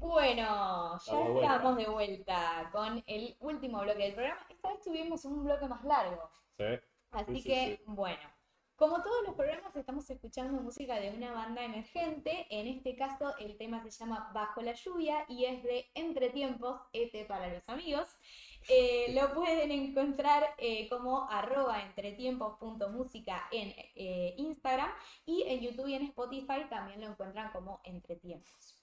Bueno, ya Estamos de vuelta. estamos de vuelta con el último bloque del programa. Esta vez tuvimos un bloque más largo. ¿Sí? Así Sí, que, sí. bueno, como todos los programas, estamos escuchando música de una banda emergente. En este caso, el tema se llama Bajo la Lluvia y es de Entretiempos, para los amigos. Lo pueden encontrar como @entretiempos.música en Instagram, y en YouTube y en Spotify también lo encuentran como Entretiempos.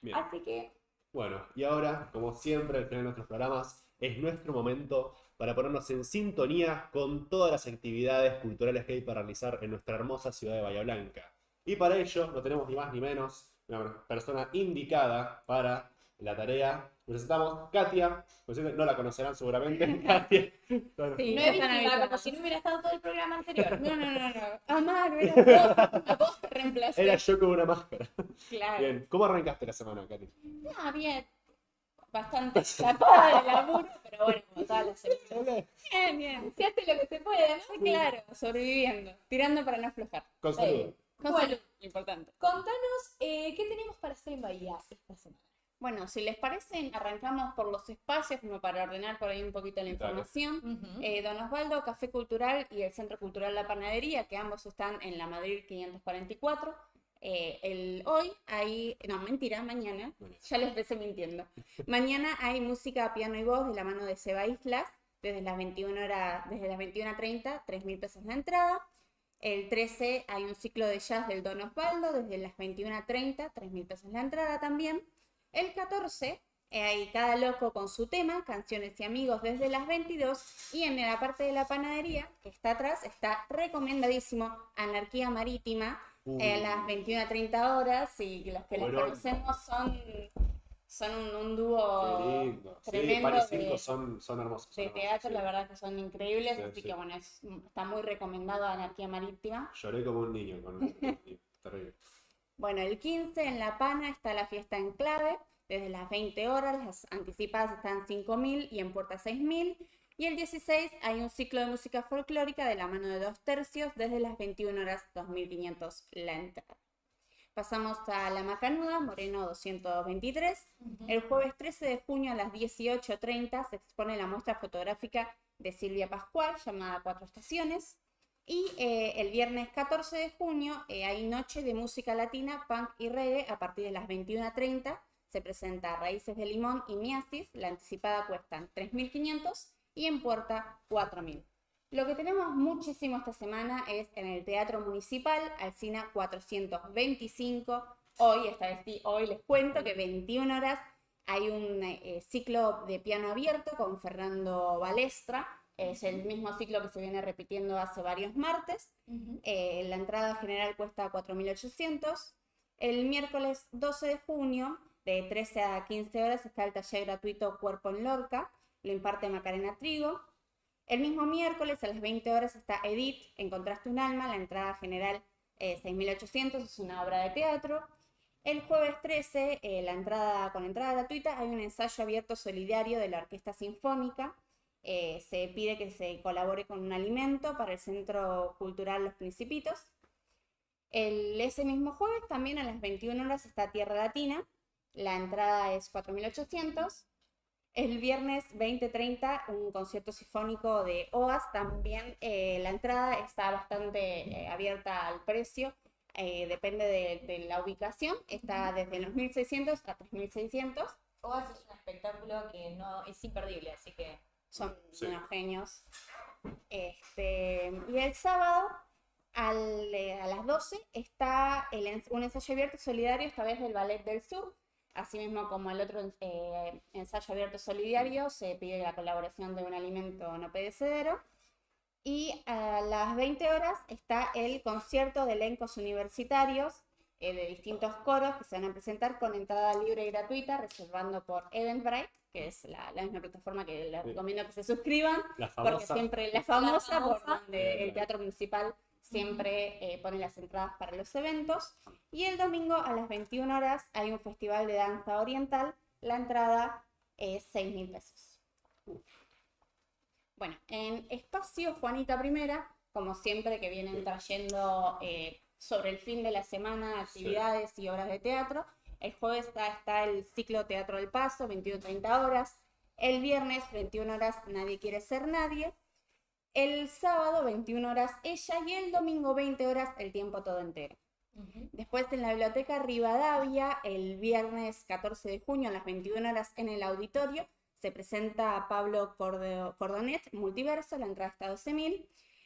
Bien. Así que, Bueno, y ahora, como siempre, al final de nuestros programas, es nuestro momento para ponernos en sintonía con todas las actividades culturales que hay para realizar en nuestra hermosa ciudad de Bahía Blanca. Y para ello, no tenemos ni más ni menos una persona indicada para la tarea. Necesitamos Katia, pues no la conocerán seguramente. Katia. Bueno, no Sí, es están víctima, habituados. como si no hubiera estado todo el programa anterior. No. Amar, era vos te reemplacé. era yo con una máscara. Claro. Bien, ¿cómo arrancaste la semana, Katia? Ah, bien. Bastante tapada de laburo, pero bueno, como todas las semanas. Bien. Se hace lo que se puede, ¿no? Sí, claro, sobreviviendo. Tirando para no aflojar. Con salud. Con Bueno. salud, lo importante. Contanos qué tenemos para hacer en Bahía esta semana. Bueno, si les parece, arrancamos por los espacios, como para ordenar por ahí un poquito la Dale. información. Don Osvaldo, Café Cultural y el Centro Cultural La Panadería, que ambos están en la Madrid 544. Mañana, ya les empecé mintiendo. Mañana hay música, piano y voz de la mano de Seba Islas, desde las 21:30, 3.000 pesos la entrada. El 13 hay un ciclo de jazz del Don Osvaldo, desde las 21:30, 3.000 pesos la entrada también. El 14 hay Cada Loco con su tema, Canciones y Amigos, desde las 22. Y en la parte de la panadería, que está atrás, está recomendadísimo Anarquía Marítima, a las 21:30 horas. Y los que las Bueno. conocemos son un dúo Qué lindo. Sí, tremendo Paris de- 5 son hermosos. son de hermosos, teatro, sí. la verdad que son increíbles, Sí, así sí. que bueno, está muy recomendado Anarquía Marítima. Lloré como un niño con terrible. Bueno, el 15 en La Pana está la fiesta en clave, desde las 20 horas, las anticipadas están 5.000 y en puerta 6.000. Y el 16 hay un ciclo de música folclórica de la mano de 2 tercios, desde las 21 horas, 2.500 la entrada. Pasamos a La Macanuda, Moreno 223. El jueves 13 de junio a las 18:30 se expone la muestra fotográfica de Silvia Pascual, llamada Cuatro Estaciones. Y el viernes 14 de junio hay Noche de Música Latina, Punk y Reggae a partir de las 21:30. Se presenta Raíces de Limón y Miasis. La anticipada cuestan 3.500 y en puerta 4.000. Lo que tenemos muchísimo esta semana es en el Teatro Municipal, Alsina 425. Hoy les cuento que 21 horas hay un ciclo de piano abierto con Fernando Balestra. Es el mismo ciclo que se viene repitiendo hace varios martes. La entrada general cuesta 4.800. El miércoles 12 de junio, de 13 a 15 horas, está el taller gratuito Cuerpo en Lorca. Lo imparte Macarena Trigo. El mismo miércoles a las 20 horas está Edith, Encontraste un alma. La entrada general 6.800, es una obra de teatro. El jueves 13, con entrada gratuita, hay un ensayo abierto solidario de la Orquesta Sinfónica. Se pide que se colabore con un alimento para el Centro Cultural Los Principitos. Ese mismo jueves, también a las 21 horas, está Tierra Latina. La entrada es 4.800. El viernes 20:30, un concierto sinfónico de OAS. También la entrada está bastante abierta al precio. Depende de la ubicación. Está desde los 1.600 a 3.600. OAS es un espectáculo que no es imperdible, así que Son Sí. unos genios. Y el sábado a las 12 está un ensayo abierto solidario, esta vez del Ballet del Sur. Asimismo, como el otro ensayo abierto solidario, se pide la colaboración de un alimento no perecedero. Y a las 20 horas está el concierto de elencos universitarios de distintos coros que se van a presentar con entrada libre y gratuita, reservando por Eventbrite, que es la misma plataforma que les recomiendo que se suscriban, La porque famosa. siempre la famosa, por famosa. donde el Teatro Municipal siempre pone las entradas para los eventos. Y el domingo a las 21 horas hay un festival de danza oriental. La entrada es 6.000 pesos. Bueno, en Espacio Juanita Primera, como siempre que vienen trayendo sobre el fin de la semana actividades y obras de teatro. El jueves está el ciclo Teatro del Paso, 21:30 horas. El viernes, 21 horas, Nadie quiere ser nadie. El sábado, 21 horas, Ella. Y el domingo, 20 horas, El tiempo todo entero. Después en la Biblioteca Rivadavia, el viernes 14 de junio a las 21 horas en el auditorio, se presenta Pablo Cordonet, Multiverso, la entrada está 12.000.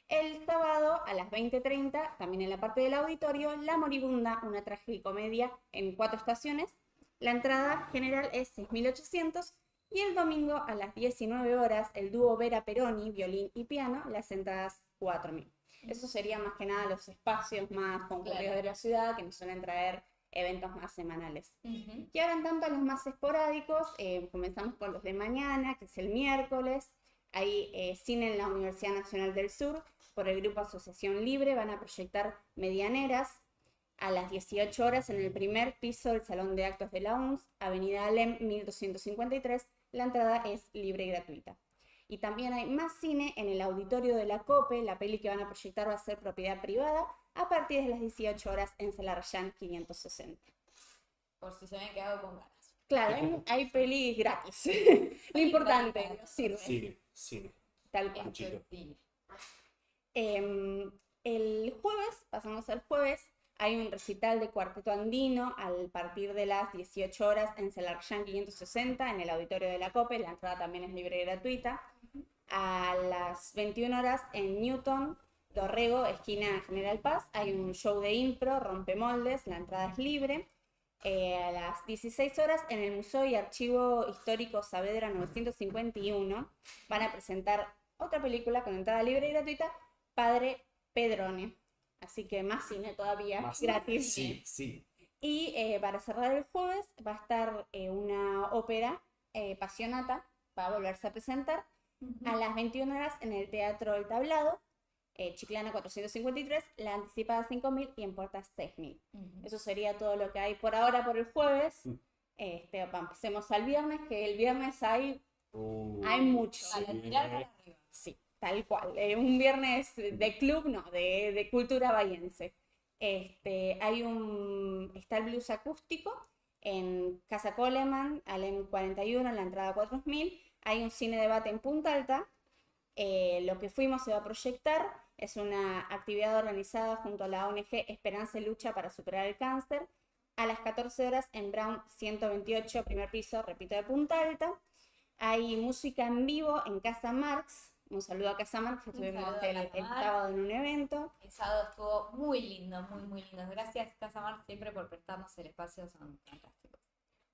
El sábado a las 20:30, también en la parte del auditorio, La Moribunda, una tragicomedia en 4 estaciones. La entrada general es 6.800. Y el domingo a las 19 horas, el dúo Vera Peroni, violín y piano, las entradas 4.000. Eso sería más que nada los espacios más concurridos Claro. de la ciudad, que nos suelen traer eventos más semanales. Y ahora en tanto a los más esporádicos, comenzamos con los de mañana, que es el miércoles. Hay cine en la Universidad Nacional del Sur, por el grupo Asociación Libre, van a proyectar Medianeras a las 18 horas en el primer piso del Salón de Actos de la UNS, Avenida Alem 1253. La entrada es libre y gratuita. Y también hay más cine en el auditorio de la COPE. La peli que van a proyectar va a ser propiedad privada a partir de las 18 horas en Salarayán 560. por si se me han quedado con ganas. Claro, hay pelis gratis. Lo importante, nos sirve. Cine. Tal cual. Esto es cine. El jueves, pasamos al jueves, hay un recital de cuarteto andino a partir de las 18 horas en Salarayán 560 en el auditorio de la COPE. La entrada también es libre y gratuita. A las 21 horas en Newton, Dorrego, esquina General Paz, hay un show de impro, Rompemoldes. La entrada es libre. A las 16 horas en el Museo y Archivo Histórico Saavedra 951 van a presentar otra película con entrada libre y gratuita, Padre Pedrone. Así que más cine todavía, Más gratis. Sí. Y para cerrar el jueves va a estar una ópera, Passionata, va a volverse a presentar a las 21 horas en el Teatro El Tablado, Chiclana 453, la anticipada 5.000 y en puertas 6.000. Eso sería todo lo que hay por ahora por el jueves. Empecemos al viernes, que el viernes hay mucho. Para tirar para arriba. Sí, tal cual. Un viernes de club, no, de cultura bahiense. Está el blues acústico en Casa Coleman, Alem 41, en la entrada 4.000. Hay un cine debate en Punta Alta. Lo que fuimos se va a proyectar. Es una actividad organizada junto a la ONG Esperanza y Lucha para Superar el Cáncer. A las 14 horas en Brown 128, primer piso, repito, de Punta Alta. Hay música en vivo en Casa Marx. Un saludo a Casa Marx, que estuvimos saludo a el Casa Marx. sábado en un evento. El sábado estuvo muy lindo, muy, muy lindo. Gracias, Casa Mar, siempre por prestarnos el espacio, son fantásticos.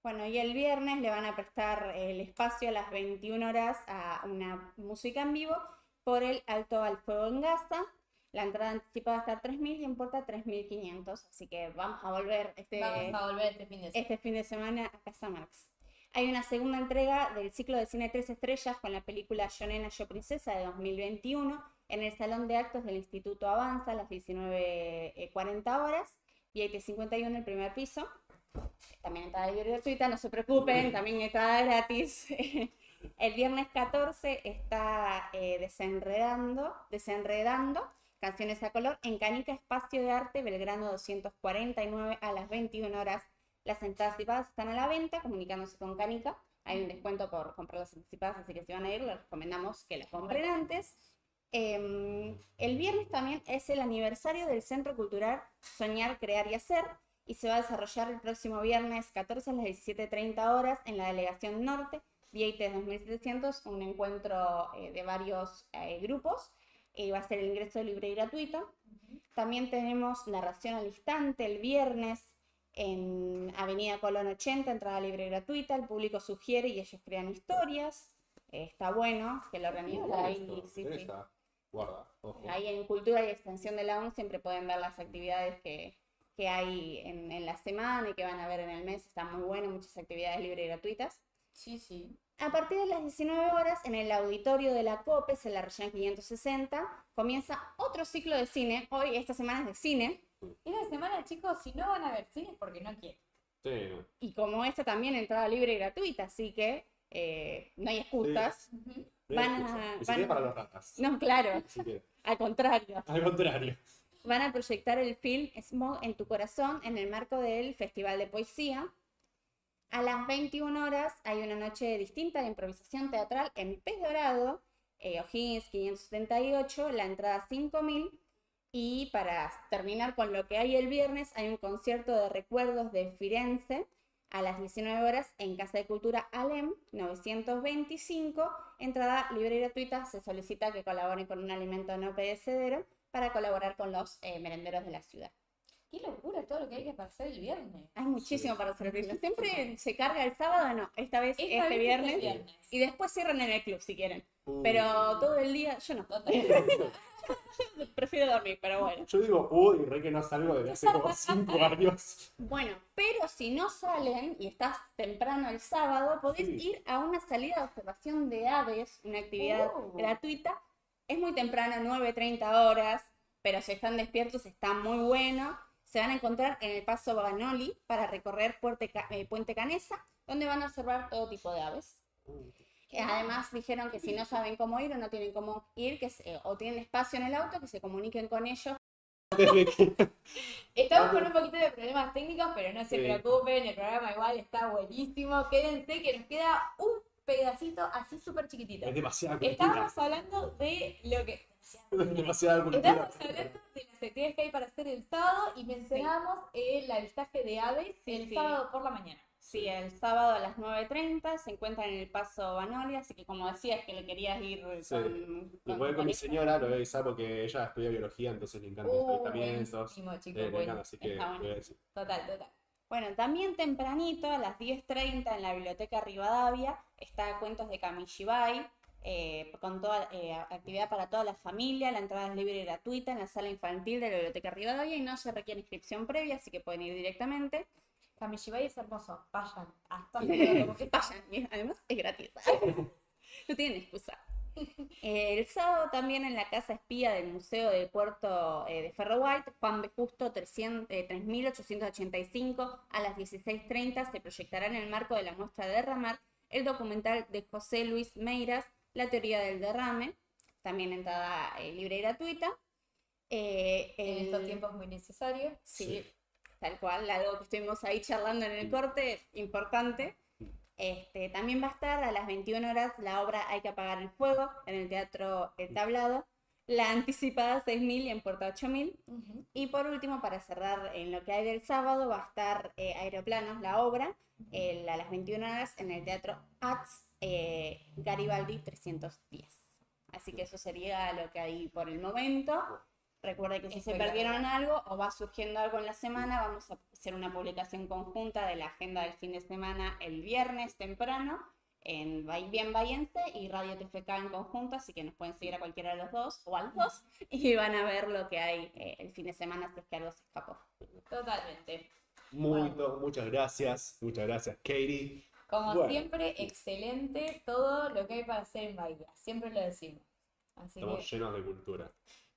Bueno, y el viernes le van a prestar el espacio a las 21 horas a una música en vivo por el alto al fuego en Gaza. La entrada anticipada está a 3.000 y en puerta 3.500. Así que vamos a volver Vamos a volver este fin de semana. a Casa Marx. Hay una segunda entrega del ciclo de cine 3 estrellas con la película Yo Nena, Yo Princesa de 2021 en el Salón de Actos del Instituto Avanza a las 19:40 horas. VIP 51 el primer piso. También entrada libre y gratuita, no se preocupen, también entrada gratis. El viernes 14 está Desenredando, Canciones a Color, en Canica Espacio de Arte, Belgrano 249 a las 21 horas. Las entradas anticipadas están a la venta, comunicándose con Canica. Hay un descuento por comprar las anticipadas, así que si van a ir, les recomendamos que las compren antes. El viernes también es el aniversario del Centro Cultural Soñar, Crear y Hacer, y se va a desarrollar el próximo viernes 14 a las 17:30 horas en la Delegación Norte, VIP 2700, un encuentro de varios grupos. Va a ser el ingreso libre y gratuito. También tenemos Narración al Instante el viernes en Avenida Colón 80, entrada libre y gratuita. El público sugiere y ellos crean historias. Está bueno que lo organiza ahí. Sí. Guarda, ojo. Ahí en Cultura y Extensión de la UN siempre pueden ver las actividades que hay en la semana y que van a ver en el mes. Está muy bueno, muchas actividades libres y gratuitas. Sí. A partir de las 19 horas, en el auditorio de la COPES, en la región 560, comienza otro ciclo de cine. Hoy, esta semana es de cine. Esta semana, chicos, si no van a ver cine es porque no quieren. Sí, no. Y como esta también, entrada libre y gratuita, así que no hay excusas. Ni siquiera para los ratas. No, claro, Así que, al contrario. al contrario. Van a proyectar el film Smog en tu corazón en el marco del Festival de Poesía. A las 21 horas hay una noche distinta de improvisación teatral en Pez Dorado, O'Higgins 578, la entrada 5.000. Y para terminar con lo que hay el viernes, hay un concierto de recuerdos de Firenze a las 19 horas en Casa de Cultura Alem 925, entrada libre y gratuita. Se solicita que colaboren con un alimento no perecedero para colaborar con los merenderos de la ciudad. Qué locura todo lo que hay que hacer el viernes. Hay muchísimo para hacer el viernes. Siempre se carga el sábado, no. Esta vez Esta este vez viernes. es el viernes. Y después cierran en el club si quieren. Pero todo el día, yo no. Prefiero dormir, pero bueno. Yo digo, uy, re que no salgo desde hace como 5 años. Bueno, pero si no salen y estás temprano el sábado, podés Sí. ir a una salida de observación de aves, una actividad gratuita. Es muy temprano, 9:30 horas, pero si están despiertos está muy bueno. Se van a encontrar en el Paso Bagnoli para recorrer Puente Canesa, donde van a observar todo tipo de aves. Además dijeron que si no saben cómo ir o no tienen cómo ir, o tienen espacio en el auto, que se comuniquen con ellos. Estamos con un poquito de problemas técnicos, pero no se Sí. preocupen, el programa igual está buenísimo. Quédense que nos queda un pedacito así súper chiquitito. Es demasiada cultura. Estábamos hablando de lo que... Demasiada cultura. Estábamos hablando de las actividades que hay para hacer el sábado y mencionamos el avistaje de aves el Sí. sábado por la mañana. Sí, el sábado a las 9:30 se encuentran en el Paso Bagnoli, así que como decías que le querías ir Sí. con Igual con mi ella. señora lo voy a avisar porque ella estudia biología, entonces le encantan los tratamientos. Buenísimo, chicos, Le encanta, buenísimo. así que Está le voy a decir. Total. Bueno, también tempranito, a las 10:30 en la Biblioteca Rivadavia, está Cuentos de Kamishibai, con toda actividad para toda la familia. La entrada es libre y gratuita en la sala infantil de la Biblioteca Rivadavia y no se requiere inscripción previa, así que pueden ir directamente. Kamishibai es hermoso, vayan. Hasta Vayan, y además es gratis. No tienen excusa. El sábado también en la Casa Espía del Museo del Puerto de Ferro White, Juan B. Justo 3885, a las 16:30 se proyectará en el marco de la muestra Derramar el documental de José Luis Meiras, La teoría del derrame, también entrada libre y gratuita. En estos tiempos muy necesario. Sí, tal cual, algo que estuvimos ahí charlando en el corte, importante. También va a estar a las 21 horas la obra Hay que apagar el fuego en el Teatro El Tablado, la anticipada 6.000 y en puerta 8.000. Y por último, para cerrar en lo que hay del sábado, va a estar Aeroplanos, la obra, a las 21 horas en el Teatro Arts Garibaldi 310. Así que eso sería lo que hay por el momento. Recuerde que si se Espectacular. perdieron algo o va surgiendo algo en la semana, vamos a hacer una publicación conjunta de la agenda del fin de semana el viernes temprano en Bien Bahiense y Radio TFK en conjunto, así que nos pueden seguir a cualquiera de los dos o a los dos y van a ver lo que hay el fin de semana si es que algo se escapó. Totalmente. Muchas gracias, Katie. Como Bueno. siempre, excelente todo lo que hay para hacer en Bahía. Siempre lo decimos. Así Estamos que, llenos de cultura.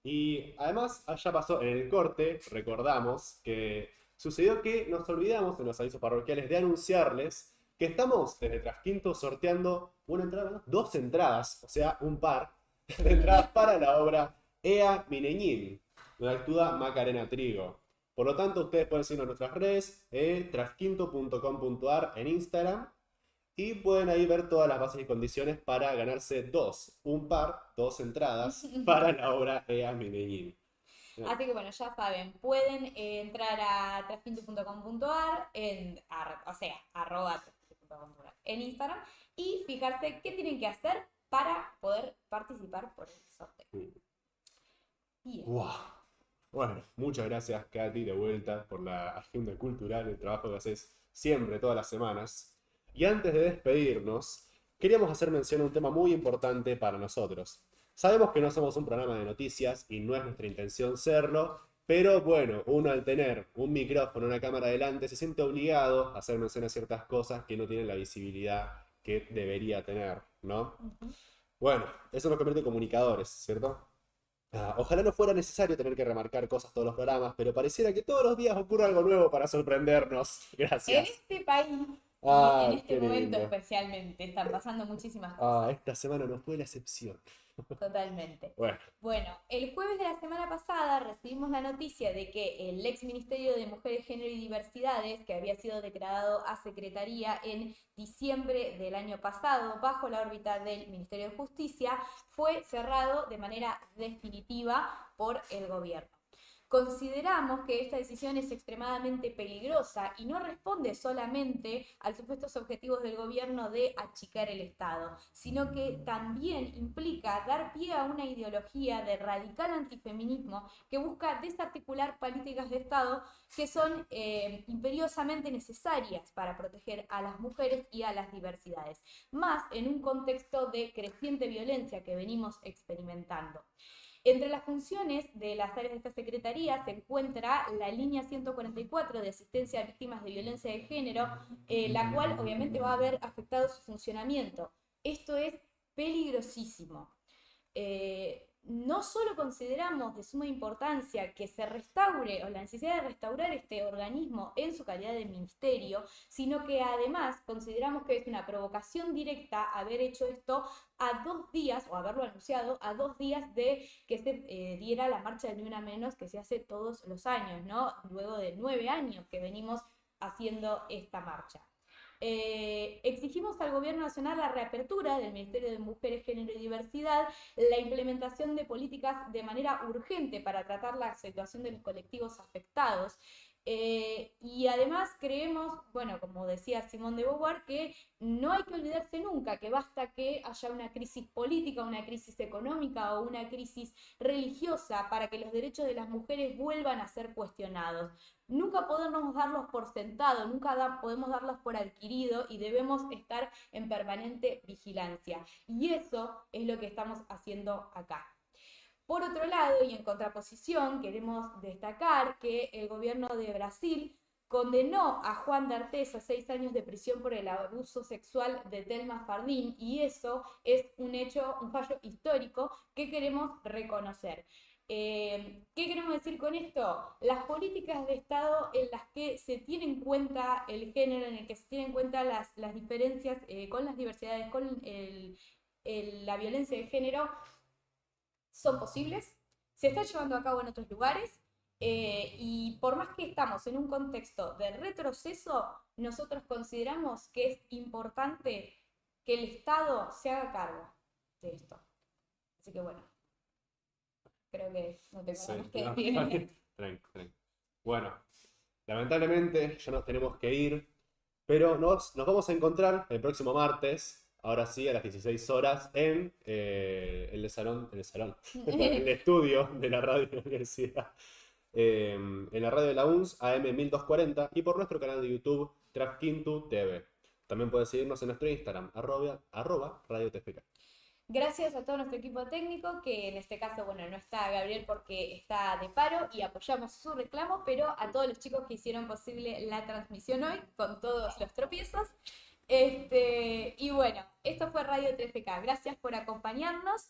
Y además, allá pasó en el corte, recordamos que sucedió que nos olvidamos en los avisos parroquiales de anunciarles que estamos desde Trasquinto sorteando una entrada, ¿no? 2 entradas, o sea, un par de entradas para la obra Ea Mineñín, donde actúa Macarena Trigo. Por lo tanto, ustedes pueden seguirnos en nuestras redes, trasquinto.com.ar en Instagram, y pueden ahí ver todas las bases y condiciones para ganarse un par, 2 entradas para la obra Ea Mineñín. así que bueno, ya saben, pueden entrar a trasquinto.com.ar, o sea, @trasquinto.com.ar en Instagram y fijarse qué tienen que hacer para poder participar por el sorteo. Bien. ¡Guau! Bueno, muchas gracias, Katy, de vuelta por la agenda cultural, el trabajo que haces siempre, todas las semanas. Y antes de despedirnos, queríamos hacer mención a un tema muy importante para nosotros. Sabemos que no somos un programa de noticias y no es nuestra intención serlo, pero bueno, uno al tener un micrófono, una cámara delante, se siente obligado a hacer mención a ciertas cosas que no tienen la visibilidad que debería tener, ¿no? Bueno, eso nos convierte en comunicadores, ¿cierto? Ojalá no fuera necesario tener que remarcar cosas todos los programas, pero pareciera que todos los días ocurre algo nuevo para sorprendernos. En Gracias. este país, y en este Qué momento lindo. especialmente, están pasando muchísimas cosas. Esta semana no fue la excepción. Totalmente. Bueno, Bueno, el jueves de la semana pasada recibimos la noticia de que el ex Ministerio de Mujeres, Género y Diversidades, que había sido declarado a Secretaría en diciembre del año pasado bajo la órbita del Ministerio de Justicia, fue cerrado de manera definitiva por el gobierno. Consideramos que esta decisión es extremadamente peligrosa y no responde solamente a los supuestos objetivos del gobierno de achicar el Estado, sino que también implica dar pie a una ideología de radical antifeminismo que busca desarticular políticas de Estado que son imperiosamente necesarias para proteger a las mujeres y a las diversidades, más en un contexto de creciente violencia que venimos experimentando. Entre las funciones de las áreas de esta secretaría se encuentra la línea 144 de asistencia a víctimas de violencia de género, la cual obviamente va a haber afectado su funcionamiento. Esto es peligrosísimo. No solo consideramos de suma importancia que se restaure o la necesidad de restaurar este organismo en su calidad de ministerio, sino que además consideramos que es una provocación directa haber hecho esto a 2 días, o haberlo anunciado, a 2 días de que se diera la marcha de Ni Una Menos que se hace todos los años, ¿no? Luego de 9 años que venimos haciendo esta marcha. Exigimos al Gobierno Nacional la reapertura del Ministerio de Mujeres, Género y Diversidad, la implementación de políticas de manera urgente para tratar la situación de los colectivos afectados. Y además creemos, bueno, como decía Simone de Beauvoir, que no hay que olvidarse nunca que basta que haya una crisis política, una crisis económica o una crisis religiosa para que los derechos de las mujeres vuelvan a ser cuestionados. Nunca podemos darlos por sentado, nunca podemos darlos por adquirido y debemos estar en permanente vigilancia. Y eso es lo que estamos haciendo acá. Por otro lado, y en contraposición, queremos destacar que el gobierno de Brasil condenó a Juan D'Artes a 6 años de prisión por el abuso sexual de Thelma Fardín, y eso es un hecho, un fallo histórico que queremos reconocer. ¿Qué queremos decir con esto? Las políticas de Estado en las que se tiene en cuenta el género, en el que se tienen en cuenta las diferencias con las diversidades, con la violencia de género, son posibles, se está llevando a cabo en otros lugares, y por más que estamos en un contexto de retroceso, nosotros consideramos que es importante que el Estado se haga cargo de esto. Así que bueno, creo que no tengo nada más que decir. Tranqui. Bueno, lamentablemente ya nos tenemos que ir, pero nos vamos a encontrar el próximo martes ahora sí, a las 16 horas en el el estudio de la radio de la universidad. En la radio de la UNS, AM 1240, y por nuestro canal de YouTube, Trafkintu TV. También puedes seguirnos en nuestro Instagram, arroba Radio TFK. Gracias a todo nuestro equipo técnico, que en este caso, bueno, no está Gabriel porque está de paro y apoyamos su reclamo, pero a todos los chicos que hicieron posible la transmisión hoy, con todos los tropiezos. Y bueno, esto fue Radio 3FK. Gracias por acompañarnos.